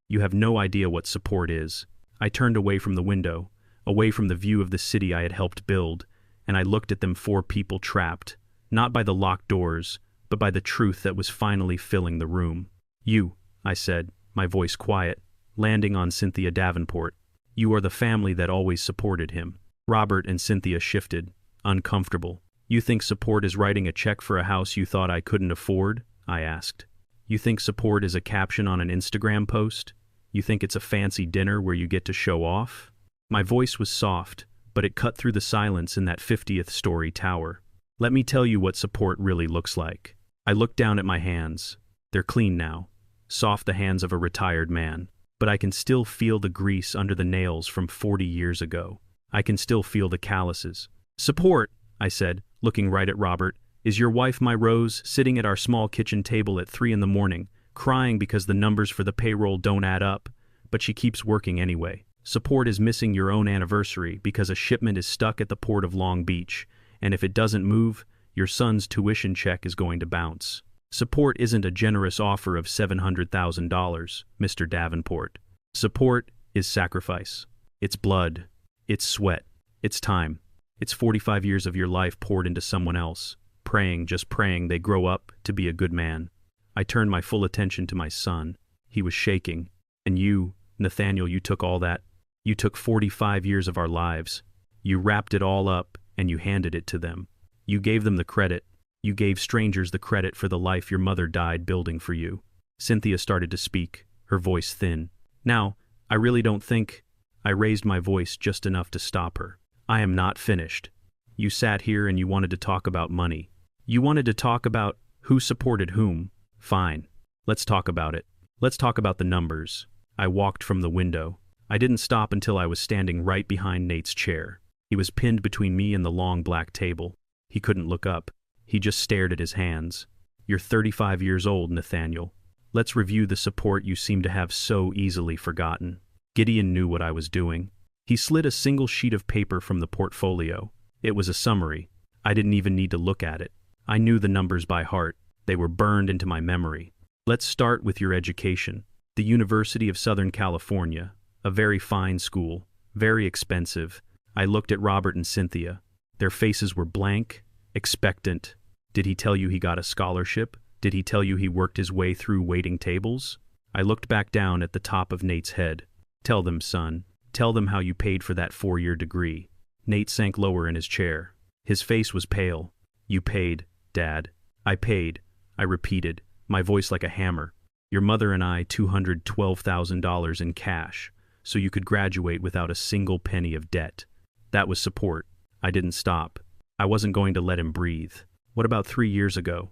"You have no idea what support is." I turned away from the window, away from the view of the city I had helped build, and I looked at them, 4 people trapped, not by the locked doors, but by the truth that was finally filling the room. "You," I said, my voice quiet, landing on Cynthia Davenport. "You are the family that always supported him." Robert and Cynthia shifted, uncomfortable. "You think support is writing a check for a house you thought I couldn't afford?" I asked. "You think support is a caption on an Instagram post? You think it's a fancy dinner where you get to show off?" My voice was soft, but it cut through the silence in that 50th story tower. "Let me tell you what support really looks like." I looked down at my hands. They're clean now, soft, the hands of a retired man, but I can still feel the grease under the nails from 40 years ago. I can still feel the calluses. "Support," I said, looking right at Robert, "is your wife, my Rose, sitting at our small kitchen table at 3 in the morning, crying because the numbers for the payroll don't add up, but she keeps working anyway. Support is missing your own anniversary because a shipment is stuck at the port of Long Beach, and if it doesn't move, your son's tuition check is going to bounce. Support isn't a generous offer of $700,000, Mr. Davenport. Support is sacrifice. It's blood. It's sweat. It's time. It's 45 years of your life poured into someone else, praying, just praying they grow up to be a good man." I turned my full attention to my son. He was shaking. "And you, Nathaniel, you took all that. You took 45 years of our lives. You wrapped it all up, and you handed it to them. You gave them the credit. You gave strangers the credit for the life your mother died building for you. Cynthia started to speak, her voice thin. Now, I really don't think... I raised my voice just enough to stop her. I am not finished. You sat here and you wanted to talk about money. You wanted to talk about who supported whom. Fine. Let's talk about it. Let's talk about the numbers. I walked from the window. I didn't stop until I was standing right behind Nate's chair. He was pinned between me and the long black table. He couldn't look up. He just stared at his hands. You're 35 years old, Nathaniel. Let's review the support you seem to have so easily forgotten. Gideon knew what I was doing. He slid a single sheet of paper from the portfolio. It was a summary. I didn't even need to look at it. I knew the numbers by heart. They were burned into my memory. Let's start with your education. The University of Southern California, a very fine school, very expensive. I looked at Robert and Cynthia. Their faces were blank, expectant. Did he tell you he got a scholarship? Did he tell you he worked his way through waiting tables? I looked back down at the top of Nate's head. Tell them, son. Tell them how you paid for that 4-year degree. Nate sank lower in his chair. His face was pale. You paid, Dad. I paid, I repeated, my voice like a hammer. Your mother and I $212,000 in cash, so you could graduate without a single penny of debt. That was support. I didn't stop. I wasn't going to let him breathe. What about 3 years ago?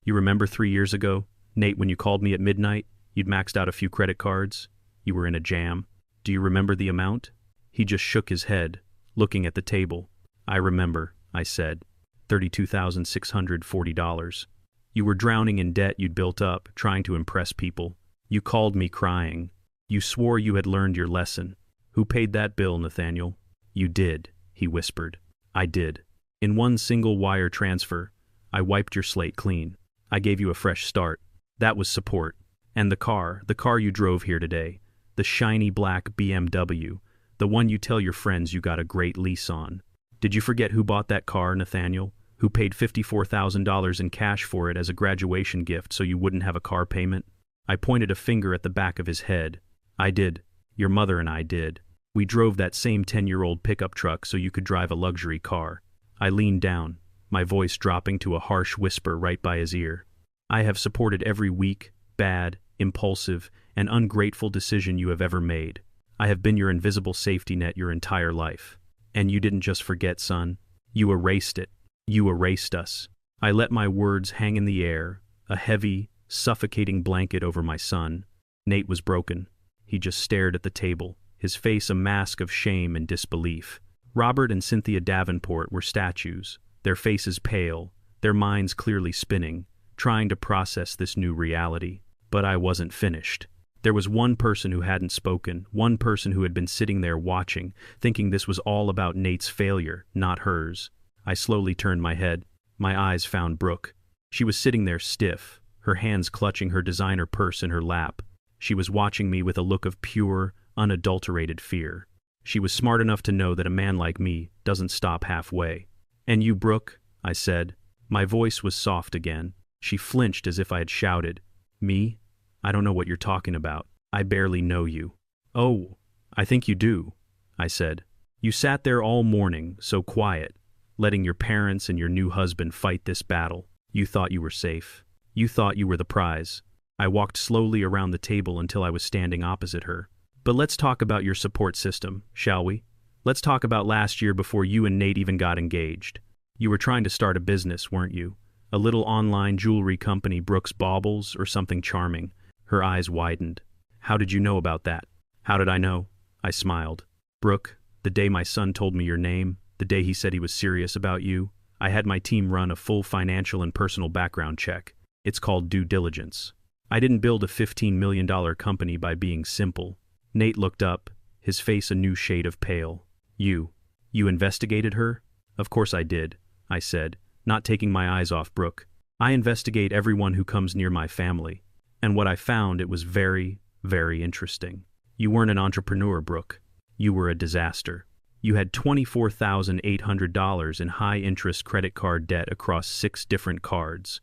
You remember 3 years ago, Nate, when you called me at midnight? You'd maxed out a few credit cards. You were in a jam. Do you remember the amount? He just shook his head, looking at the table. I remember, I said. $32,640. You were drowning in debt you'd built up, trying to impress people. You called me crying. You swore you had learned your lesson. Who paid that bill, Nathaniel? You did, he whispered. I did. In one single wire transfer, I wiped your slate clean. I gave you a fresh start. That was support. And the car you drove here today, the shiny black BMW, the one you tell your friends you got a great lease on. Did you forget who bought that car, Nathaniel? Who paid $54,000 in cash for it as a graduation gift so you wouldn't have a car payment? I pointed a finger at the back of his head. I did. Your mother and I did. We drove that same 10-year-old pickup truck so you could drive a luxury car. I leaned down, my voice dropping to a harsh whisper right by his ear. I have supported every weak, bad, impulsive, and ungrateful decision you have ever made. I have been your invisible safety net your entire life. And you didn't just forget, son. You erased it. You erased us. I let my words hang in the air, a heavy, suffocating blanket over my son. Nate was broken. He just stared at the table, his face a mask of shame and disbelief. Robert and Cynthia Davenport were statues, their faces pale, their minds clearly spinning, trying to process this new reality. But I wasn't finished. There was one person who hadn't spoken, one person who had been sitting there watching, thinking this was all about Nate's failure, not hers. I slowly turned my head. My eyes found Brooke. She was sitting there stiff, her hands clutching her designer purse in her lap. She was watching me with a look of pure, unadulterated fear. She was smart enough to know that a man like me doesn't stop halfway. And you, Brooke, I said. My voice was soft again. She flinched as if I had shouted. Me? I don't know what you're talking about. I barely know you. Oh, I think you do, I said. You sat there all morning, so quiet, letting your parents and your new husband fight this battle. You thought you were safe. You thought you were the prize. I walked slowly around the table until I was standing opposite her. But let's talk about your support system, shall we? Let's talk about last year before you and Nate even got engaged. You were trying to start a business, weren't you? A little online jewelry company, Brooks Baubles, or something charming. Her eyes widened. How did you know about that? How did I know? I smiled. Brooke, the day my son told me your name, the day he said he was serious about you, I had my team run a full financial and personal background check. It's called due diligence. I didn't build a $15 million company by being simple. Nate looked up, his face a new shade of pale. You investigated her? Of course I did, I said, not taking my eyes off Brooke. I investigate everyone who comes near my family. And what I found, it was very, very interesting. You weren't an entrepreneur, Brooke. You were a disaster. You had $24,800 in high-interest credit card debt across 6 different cards.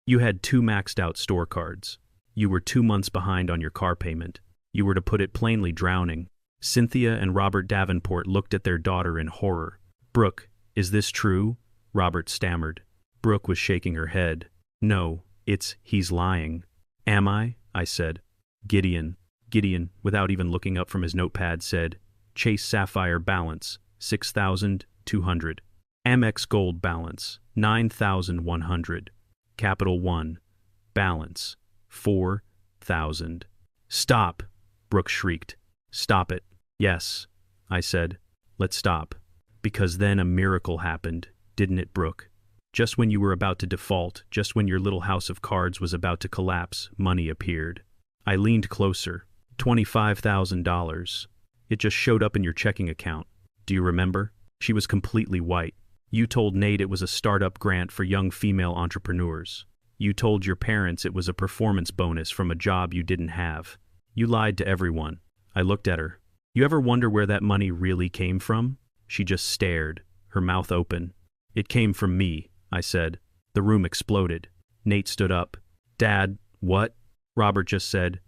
You had 2 maxed-out store cards. You were 2 months behind on your car payment. You were, to put it plainly, drowning. Cynthia and Robert Davenport looked at their daughter in horror. Brooke, is this true? Robert stammered. Brooke was shaking her head. No, he's lying. Am I? I said. Gideon, without even looking up from his notepad, said, Chase Sapphire balance, 6,200. Amex Gold balance, 9,100. Capital One, balance, 4,000. Stop, Brooke shrieked. Stop it. Yes, I said. Let's stop. Because then a miracle happened, didn't it, Brooke? Just when you were about to default, just when your little house of cards was about to collapse, money appeared. I leaned closer. $25,000. It just showed up in your checking account. Do you remember? She was completely white. You told Nate it was a startup grant for young female entrepreneurs. You told your parents it was a performance bonus from a job you didn't have. You lied to everyone. I looked at her. You ever wonder where that money really came from? She just stared, her mouth open. It came from me, I said. The room exploded. Nate stood up. Dad, what? Robert just said,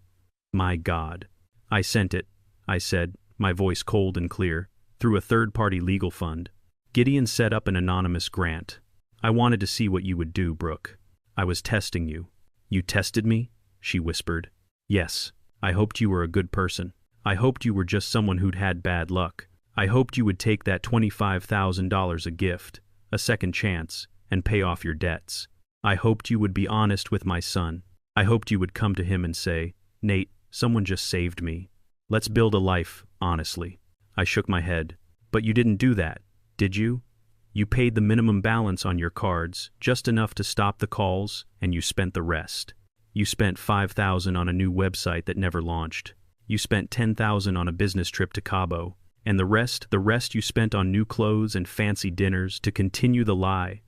My God. I sent it, I said, my voice cold and clear, through a third-party legal fund. Gideon set up an anonymous grant. I wanted to see what you would do, Brooke. I was testing you. You tested me? She whispered. Yes. I hoped you were a good person. I hoped you were just someone who'd had bad luck. I hoped you would take that $25,000 a gift, a second chance, and pay off your debts. I hoped you would be honest with my son. I hoped you would come to him and say, Nate, someone just saved me. Let's build a life, honestly. I shook my head. But you didn't do that, did you? You paid the minimum balance on your cards, just enough to stop the calls, and you spent the rest. You spent $5,000 on a new website that never launched. You spent $10,000 on a business trip to Cabo. And the rest you spent on new clothes and fancy dinners to continue the lie,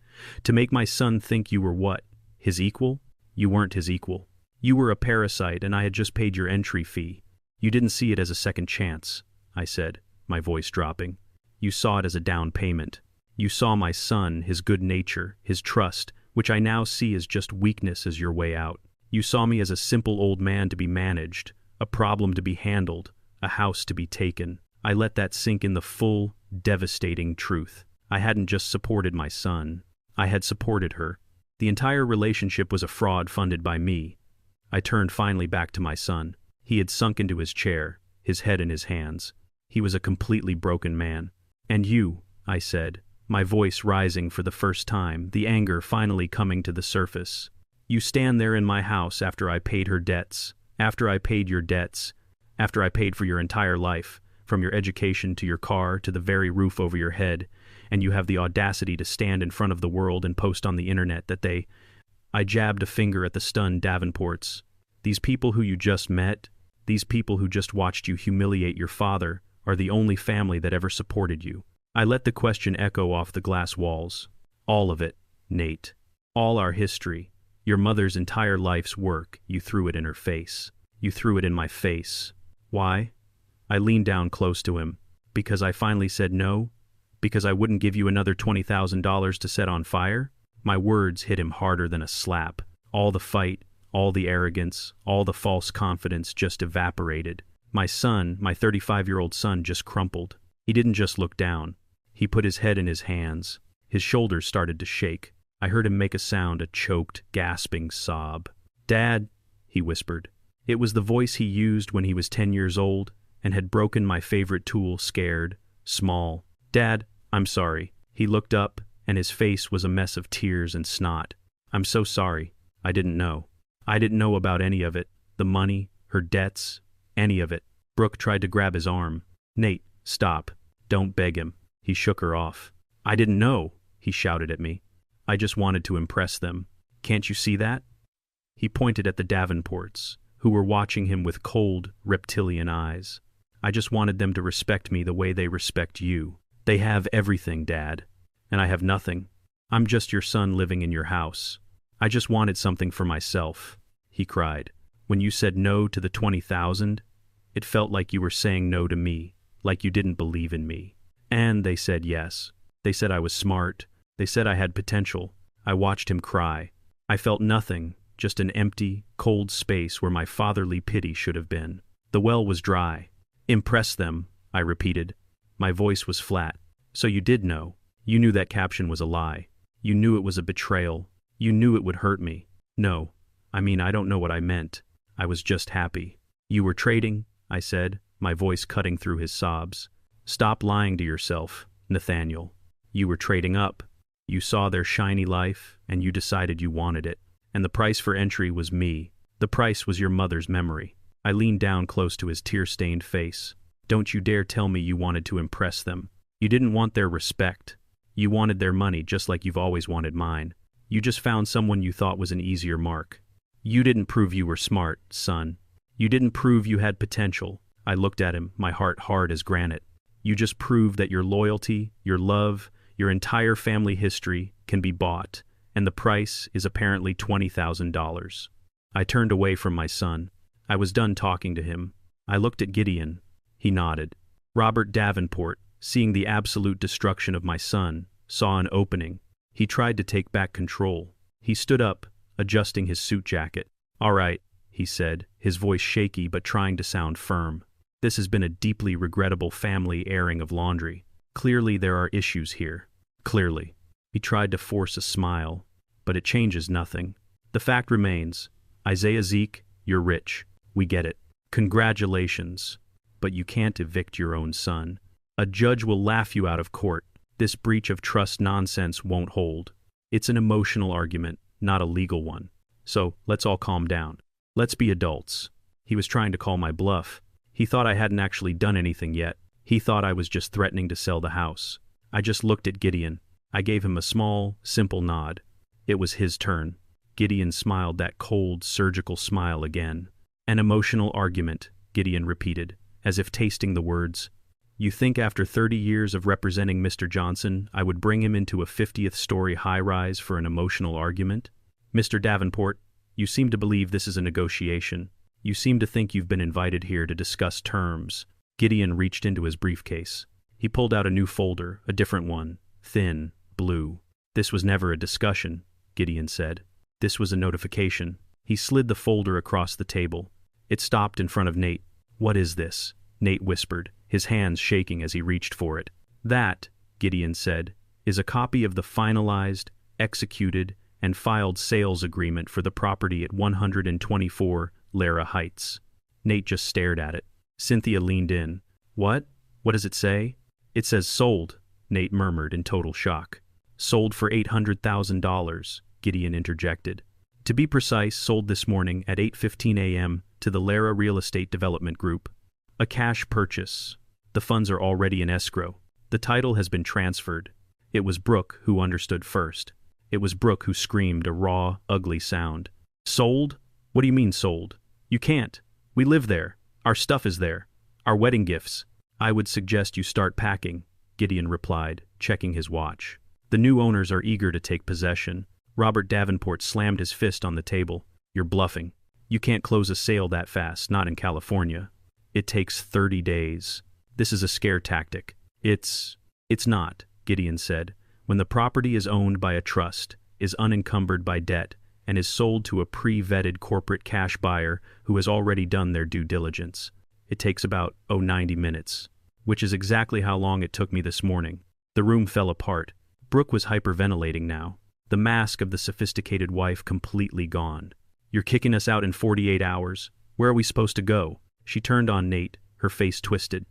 to make my son think you were what? His equal? You weren't his equal. You were a parasite, and I had just paid your entry fee. You didn't see it as a second chance, I said, my voice dropping. You saw it as a down payment. You saw my son, his good nature, his trust, which I now see as just weakness, as your way out. You saw me as a simple old man to be managed, a problem to be handled, a house to be taken. I let that sink in, the full, devastating truth. I hadn't just supported my son. I had supported her. The entire relationship was a fraud funded by me. I turned finally back to my son. He had sunk into his chair, his head in his hands. He was a completely broken man. And you, I said, my voice rising for the first time, the anger finally coming to the surface. You stand there in my house after I paid her debts, after I paid your debts, after I paid for your entire life, from your education to your car to the very roof over your head, and you have the audacity to stand in front of the world and post on the internet that I jabbed a finger at the stunned Davenports. These people who you just met, these people who just watched you humiliate your father, are the only family that ever supported you. I let the question echo off the glass walls. All of it, Nate. All our history. Your mother's entire life's work, you threw it in her face. You threw it in my face. Why? I leaned down close to him. Because I finally said no? Because I wouldn't give you another $20,000 to set on fire? My words hit him harder than a slap. All the fight, all the arrogance, all the false confidence just evaporated. My son, my 35-year-old son, just crumpled. He didn't just look down. He put his head in his hands. His shoulders started to shake. I heard him make a sound, a choked, gasping sob. Dad, he whispered. It was the voice he used when he was 10 years old and had broken my favorite tool, scared, small. Dad, I'm sorry. He looked up, and his face was a mess of tears and snot. I'm so sorry. I didn't know. I didn't know about any of it. The money, her debts, any of it. Brooke tried to grab his arm. Nate, stop. Don't beg him. He shook her off. I didn't know, he shouted at me. I just wanted to impress them. Can't you see that? He pointed at the Davenports, who were watching him with cold, reptilian eyes. I just wanted them to respect me the way they respect you. They have everything, Dad, and I have nothing. I'm just your son living in your house. I just wanted something for myself, he cried. When you said no to the 20,000, it felt like you were saying no to me, like you didn't believe in me. And they said yes. They said I was smart. They said I had potential. I watched him cry. I felt nothing, just an empty, cold space where my fatherly pity should have been. The well was dry. Impress them, I repeated. My voice was flat. So you did know. You knew that caption was a lie. You knew it was a betrayal. You knew it would hurt me. No. I mean, I don't know what I meant. I was just happy. You were trading, I said, my voice cutting through his sobs. Stop lying to yourself, Nathaniel. You were trading up. You saw their shiny life, and you decided you wanted it. And the price for entry was me. The price was your mother's memory. I leaned down close to his tear-stained face. Don't you dare tell me you wanted to impress them. You didn't want their respect. You wanted their money just like you've always wanted mine. You just found someone you thought was an easier mark. You didn't prove you were smart, son. You didn't prove you had potential. I looked at him, my heart hard as granite. You just proved that your loyalty, your love, your entire family history can be bought, and the price is apparently $20,000. I turned away from my son. I was done talking to him. I looked at Gideon. He nodded. Robert Davenport, seeing the absolute destruction of my son, saw an opening. He tried to take back control. He stood up, adjusting his suit jacket. All right, he said, his voice shaky but trying to sound firm. This has been a deeply regrettable family airing of laundry. Clearly there are issues here. Clearly. He tried to force a smile, but it changes nothing. The fact remains. Isaiah Zeke, you're rich. We get it. Congratulations. But you can't evict your own son. A judge will laugh you out of court. This breach of trust nonsense won't hold. It's an emotional argument, not a legal one. So, let's all calm down. Let's be adults. He was trying to call my bluff. He thought I hadn't actually done anything yet. He thought I was just threatening to sell the house. I just looked at Gideon. I gave him a small, simple nod. It was his turn. Gideon smiled that cold, surgical smile again. An emotional argument, Gideon repeated, as if tasting the words. You think after 30 years of representing Mr. Johnson, I would bring him into a 50th-story high-rise for an emotional argument? Mr. Davenport, you seem to believe this is a negotiation. You seem to think you've been invited here to discuss terms. Gideon reached into his briefcase. He pulled out a new folder, a different one, thin, blue. This was never a discussion, Gideon said. This was a notification. He slid the folder across the table. It stopped in front of Nate. What is this? Nate whispered, his hands shaking as he reached for it. That, Gideon said, is a copy of the finalized, executed, and filed sales agreement for the property at 124 Lara Heights. Nate just stared at it. Cynthia leaned in. What? What does it say? It says sold, Nate murmured in total shock. Sold for $800,000, Gideon interjected. To be precise, sold this morning at 8:15 a.m. to the Lara Real Estate Development Group. A cash purchase. The funds are already in escrow. The title has been transferred. It was Brooke who understood first. It was Brooke who screamed a raw, ugly sound. Sold? What do you mean sold? You can't. We live there. Our stuff is there. Our wedding gifts. I would suggest you start packing, Gideon replied, checking his watch. The new owners are eager to take possession. Robert Davenport slammed his fist on the table. You're bluffing. You can't close a sale that fast, not in California. It takes 30 days. This is a scare tactic. It's not, Gideon said. When the property is owned by a trust, is unencumbered by debt, and is sold to a pre-vetted corporate cash buyer who has already done their due diligence, it takes about 90 minutes, which is exactly how long it took me this morning. The room fell apart. Brooke was hyperventilating now, the mask of the sophisticated wife completely gone. You're kicking us out in 48 hours? Where are we supposed to go? She turned on Nate, her face twisted.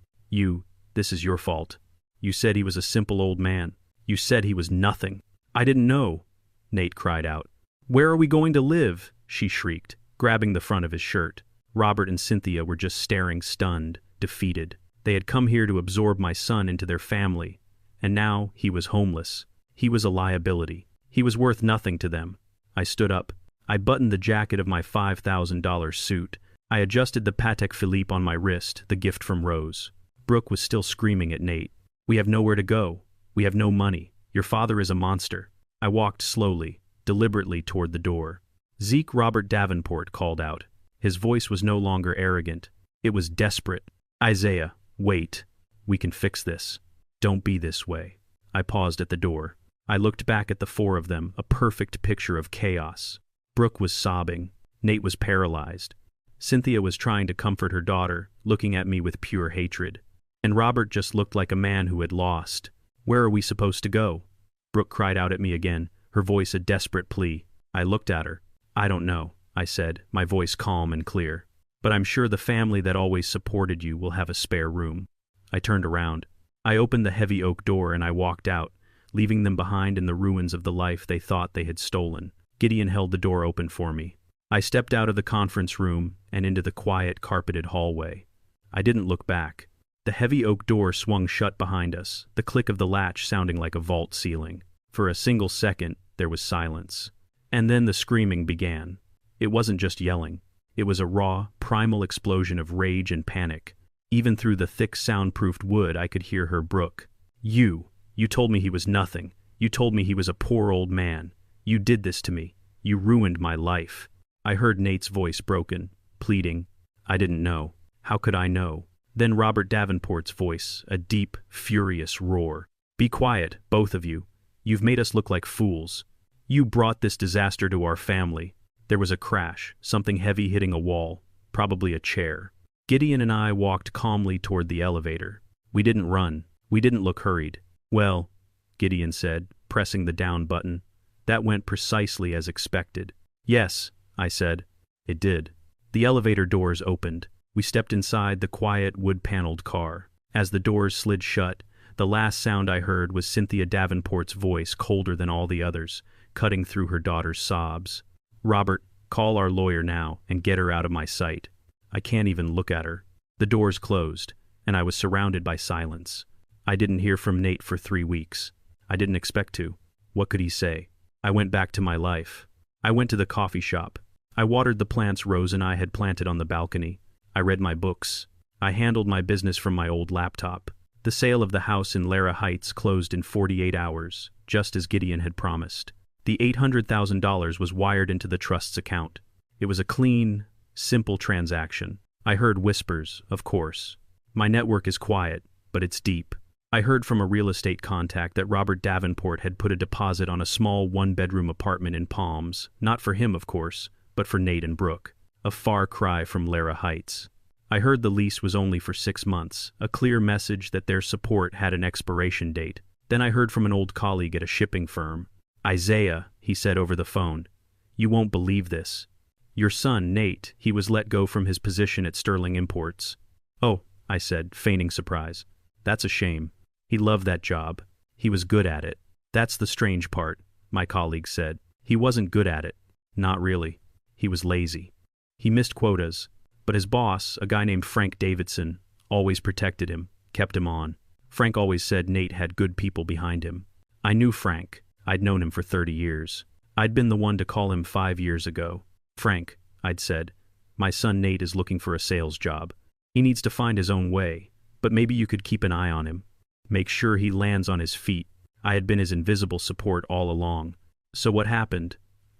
This is your fault. You said he was a simple old man. You said he was nothing. I didn't know, Nate cried out. Where are we going to live? She shrieked, grabbing the front of his shirt. Robert and Cynthia were just staring stunned, defeated. They had come here to absorb my son into their family, and now he was homeless. He was a liability. He was worth nothing to them. I stood up. I buttoned the jacket of my $5,000 suit. I adjusted the Patek Philippe on my wrist, the gift from Rose. Brooke was still screaming at Nate. We have nowhere to go. We have no money. Your father is a monster. I walked slowly, deliberately toward the door. Zeke Robert Davenport called out. His voice was no longer arrogant. It was desperate. Isaiah, wait. We can fix this. Don't be this way. I paused at the door. I looked back at the four of them, a perfect picture of chaos. Brooke was sobbing. Nate was paralyzed. Cynthia was trying to comfort her daughter, looking at me with pure hatred. And Robert just looked like a man who had lost. "Where are we supposed to go?" Brooke cried out at me again, her voice a desperate plea. I looked at her. "I don't know," I said, my voice calm and clear. "But I'm sure the family that always supported you will have a spare room." I turned around. I opened the heavy oak door and I walked out, leaving them behind in the ruins of the life they thought they had stolen. Gideon held the door open for me. I stepped out of the conference room and into the quiet, carpeted hallway. I didn't look back. The heavy oak door swung shut behind us, the click of the latch sounding like a vault ceiling. For a single second, there was silence. And then the screaming began. It wasn't just yelling. It was a raw, primal explosion of rage and panic. Even through the thick, soundproofed wood, I could hear her. "Brooke, you told me he was nothing. You told me he was a poor old man. You did this to me. You ruined my life." I heard Nate's voice broken, pleading. I didn't know. How could I know? Then Robert Davenport's voice, a deep, furious roar. "Be quiet, both of you. You've made us look like fools. You brought this disaster to our family." There was a crash, something heavy hitting a wall, probably a chair. Gideon and I walked calmly toward the elevator. We didn't run. We didn't look hurried. "Well," Gideon said, pressing the down button, "that went precisely as expected." "Yes," I said. It did. The elevator doors opened. We stepped inside the quiet, wood-paneled car. As the doors slid shut, the last sound I heard was Cynthia Davenport's voice, colder than all the others, cutting through her daughter's sobs. "Robert, call our lawyer now and get her out of my sight. I can't even look at her." The doors closed, and I was surrounded by silence. I didn't hear from Nate for 3 weeks. I didn't expect to. What could he say? I went back to my life. I went to the coffee shop. I watered the plants Rose and I had planted on the balcony. I read my books. I handled my business from my old laptop. The sale of the house in Lara Heights closed in 48 hours, just as Gideon had promised. The $800,000 was wired into the trust's account. It was a clean, simple transaction. I heard whispers, of course. My network is quiet, but it's deep. I heard from a real estate contact that Robert Davenport had put a deposit on a small one-bedroom apartment in Palms, not for him, of course, but for Nate and Brooke. A far cry from Lara Heights. I heard the lease was only for 6 months, a clear message that their support had an expiration date. Then I heard from an old colleague at a shipping firm. "Isaiah," he said over the phone, "you won't believe this. Your son, Nate, he was let go from his position at Sterling Imports." "Oh," I said, feigning surprise. "That's a shame. He loved that job. He was good at it." "That's the strange part," my colleague said. "He wasn't good at it. Not really. He was lazy. He missed quotas, but his boss, a guy named Frank Davidson, always protected him, kept him on. Frank always said Nate had good people behind him. I knew Frank. I'd known him for 30 years. I'd been the one to call him 5 years ago. "Frank," I'd said, "my son Nate is looking for a sales job. He needs to find his own way, but maybe you could keep an eye on him. Make sure he lands on his feet." I had been his invisible support all along. "So what happened?"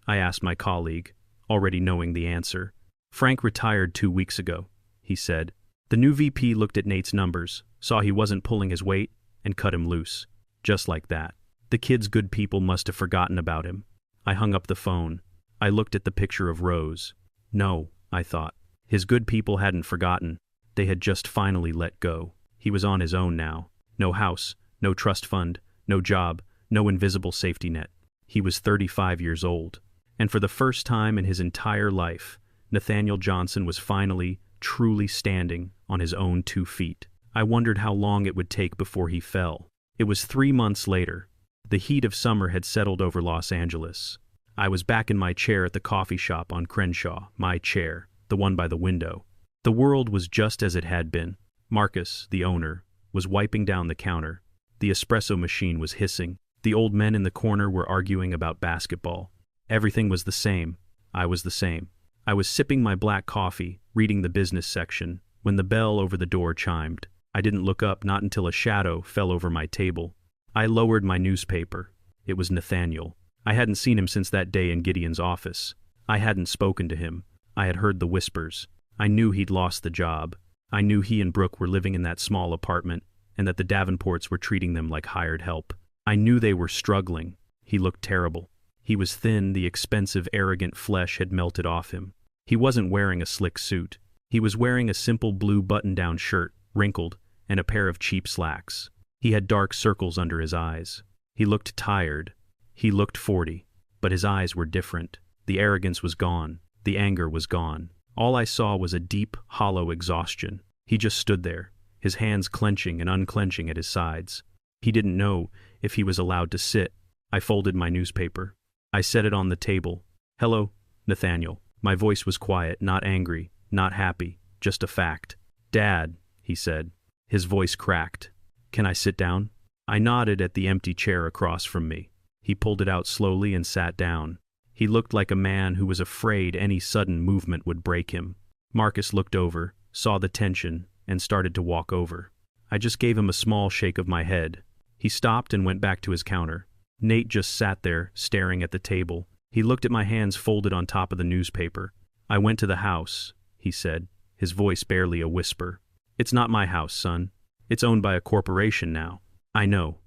I asked my colleague, already knowing the answer. "Frank retired 2 weeks ago," he said. "The new VP looked at Nate's numbers, saw he wasn't pulling his weight, and cut him loose. Just like that. The kid's good people must have forgotten about him." I hung up the phone. I looked at the picture of Rose. No, I thought. His good people hadn't forgotten. They had just finally let go. He was on his own now. No house, no trust fund, no job, no invisible safety net. He was 35 years old. And for the first time in his entire life, Nathaniel Johnson was finally, truly standing on his own 2 feet. I wondered how long it would take before he fell. It was 3 months later. The heat of summer had settled over Los Angeles. I was back in my chair at the coffee shop on Crenshaw, my chair, the one by the window. The world was just as it had been. Marcus, the owner, was wiping down the counter. The espresso machine was hissing. The old men in the corner were arguing about basketball. Everything was the same. I was the same. I was sipping my black coffee, reading the business section, when the bell over the door chimed. I didn't look up not until a shadow fell over my table. I lowered my newspaper. It was Nathaniel. I hadn't seen him since that day in Gideon's office. I hadn't spoken to him. I had heard the whispers. I knew he'd lost the job. I knew he and Brooke were living in that small apartment, and that the Davenports were treating them like hired help. I knew they were struggling. He looked terrible. He was thin, the expensive, arrogant flesh had melted off him. He wasn't wearing a slick suit. He was wearing a simple blue button-down shirt, wrinkled, and a pair of cheap slacks. He had dark circles under his eyes. He looked tired. He looked 40. But his eyes were different. The arrogance was gone. The anger was gone. All I saw was a deep, hollow exhaustion. He just stood there, his hands clenching and unclenching at his sides. He didn't know if he was allowed to sit. I folded my newspaper. I set it on the table. "Hello, Nathaniel." My voice was quiet, not angry, not happy, just a fact. "Dad," he said. His voice cracked. "Can I sit down?" I nodded at the empty chair across from me. He pulled it out slowly and sat down. He looked like a man who was afraid any sudden movement would break him. Marcus looked over, saw the tension, and started to walk over. I just gave him a small shake of my head. He stopped and went back to his counter. Nate just sat there, staring at the table. He looked at my hands folded on top of the newspaper. "I went to the house," he said, his voice barely a whisper. "It's not my house, son. It's owned by a corporation now." "I know,"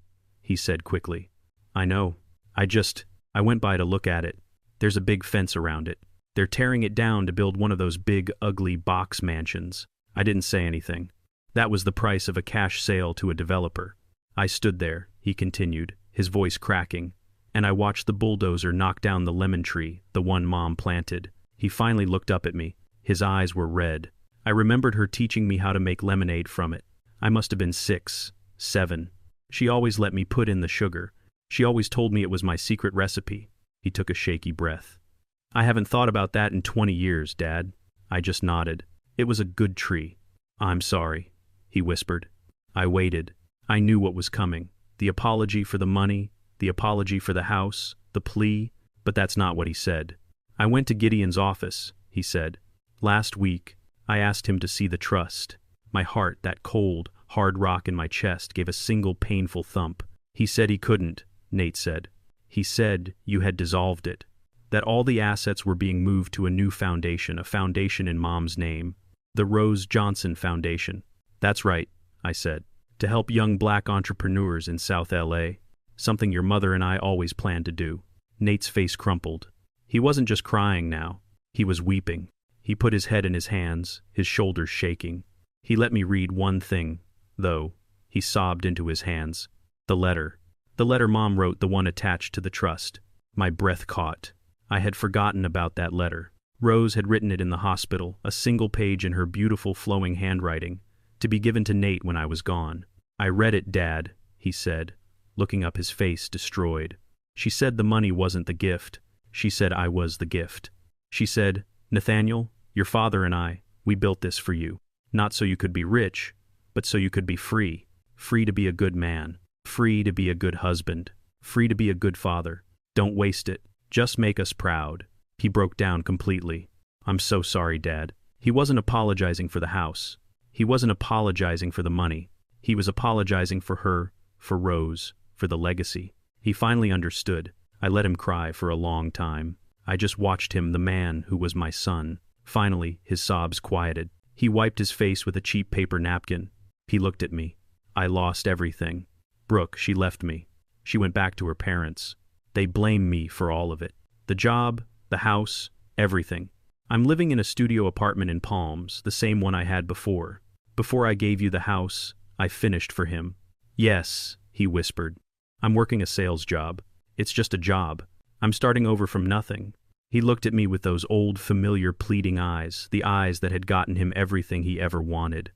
he said quickly. "I know. I went by to look at it. There's a big fence around it. They're tearing it down to build one of those big, ugly box mansions." I didn't say anything. That was the price of a cash sale to a developer. I stood there, he continued, his voice cracking, and I watched the bulldozer knock down the lemon tree, the one Mom planted. He finally looked up at me. His eyes were red. I remembered her teaching me how to make lemonade from it. I must have been 6, 7. She always let me put in the sugar. She always told me it was my secret recipe. He took a shaky breath. "I haven't thought about that in 20 years, Dad." I just nodded. "It was a good tree." "I'm sorry," he whispered. I waited. I knew what was coming. The apology for the money, the apology for the house, the plea, but that's not what he said. "I went to Gideon's office," he said. "Last week, I asked him to see the trust." My heart, that cold, hard rock in my chest, gave a single painful thump. "He said he couldn't," Nate said. "He said you had dissolved it, that all the assets were being moved to a new foundation, a foundation in Mom's name, the Rose Johnson Foundation." "That's right," I said, "to help young black entrepreneurs in South LA, something your mother and I always planned to do." Nate's face crumpled. He wasn't just crying now. He was weeping. He put his head in his hands, his shoulders shaking. "He let me read one thing, though." He sobbed into his hands. "The letter. The letter Mom wrote, the one attached to the trust." My breath caught. I had forgotten about that letter. Rose had written it in the hospital, a single page in her beautiful flowing handwriting, to be given to Nate when I was gone. "I read it, Dad," he said, looking up, his face destroyed. "She said the money wasn't the gift. She said I was the gift. She said, 'Nathaniel, your father and I, we built this for you. Not so you could be rich, but so you could be free. Free to be a good man. Free to be a good husband. Free to be a good father. Don't waste it. Just make us proud.'" He broke down completely. "I'm so sorry, Dad." He wasn't apologizing for the house. He wasn't apologizing for the money. He was apologizing for her, for Rose, for the legacy. He finally understood. I let him cry for a long time. I just watched him, the man who was my son. Finally, his sobs quieted. He wiped his face with a cheap paper napkin. He looked at me. "I lost everything. Brooke, she left me. She went back to her parents. They blame me for all of it. The job, the house, everything. I'm living in a studio apartment in Palms, the same one I had before. Before I gave you the house, I finished for him." "Yes," he whispered. "I'm working a sales job. It's just a job. I'm starting over from nothing." He looked at me with those old, familiar, pleading eyes, the eyes that had gotten him everything he ever wanted.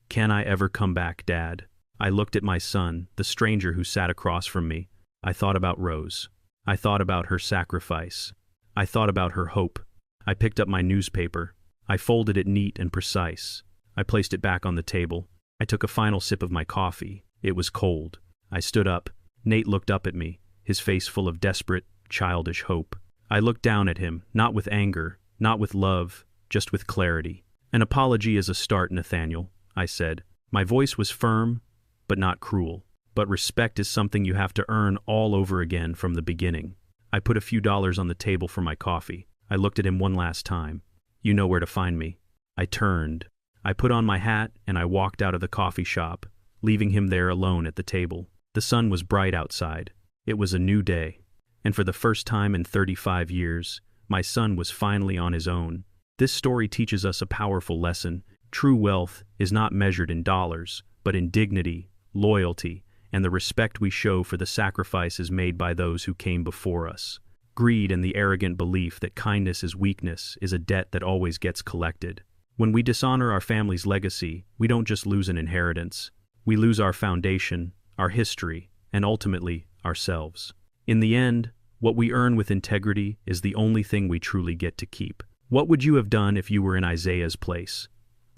Can I ever come back, Dad?" I looked at my son, the stranger who sat across from me. I thought about Rose. I thought about her sacrifice. I thought about her hope. I picked up my newspaper. I folded it neat and precise. I placed it back on the table. I took a final sip of my coffee. It was cold. I stood up. Nate looked up at me, his face full of desperate, childish hope. I looked down at him, not with anger, not with love, just with clarity. "An apology is a start, Nathaniel," I said. My voice was firm, but not cruel. "But respect is something you have to earn all over again from the beginning." I put a few dollars on the table for my coffee. I looked at him one last time. "You know where to find me." I turned. I put on my hat and I walked out of the coffee shop, leaving him there alone at the table. The sun was bright outside. It was a new day. And for the first time in 35 years, My son was finally on his own. This story teaches us a powerful lesson. True wealth is not measured in dollars, but in dignity, loyalty, and the respect we show for the sacrifices made by those who came before us. Greed and the arrogant belief that kindness is weakness is a debt that always gets collected. When we dishonor our family's legacy, we don't just lose an inheritance. We lose our foundation, our history, and ultimately, ourselves. In the end, what we earn with integrity is the only thing we truly get to keep. What would you have done if you were in Isaiah's place?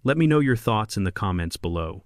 Let me know your thoughts in the comments below.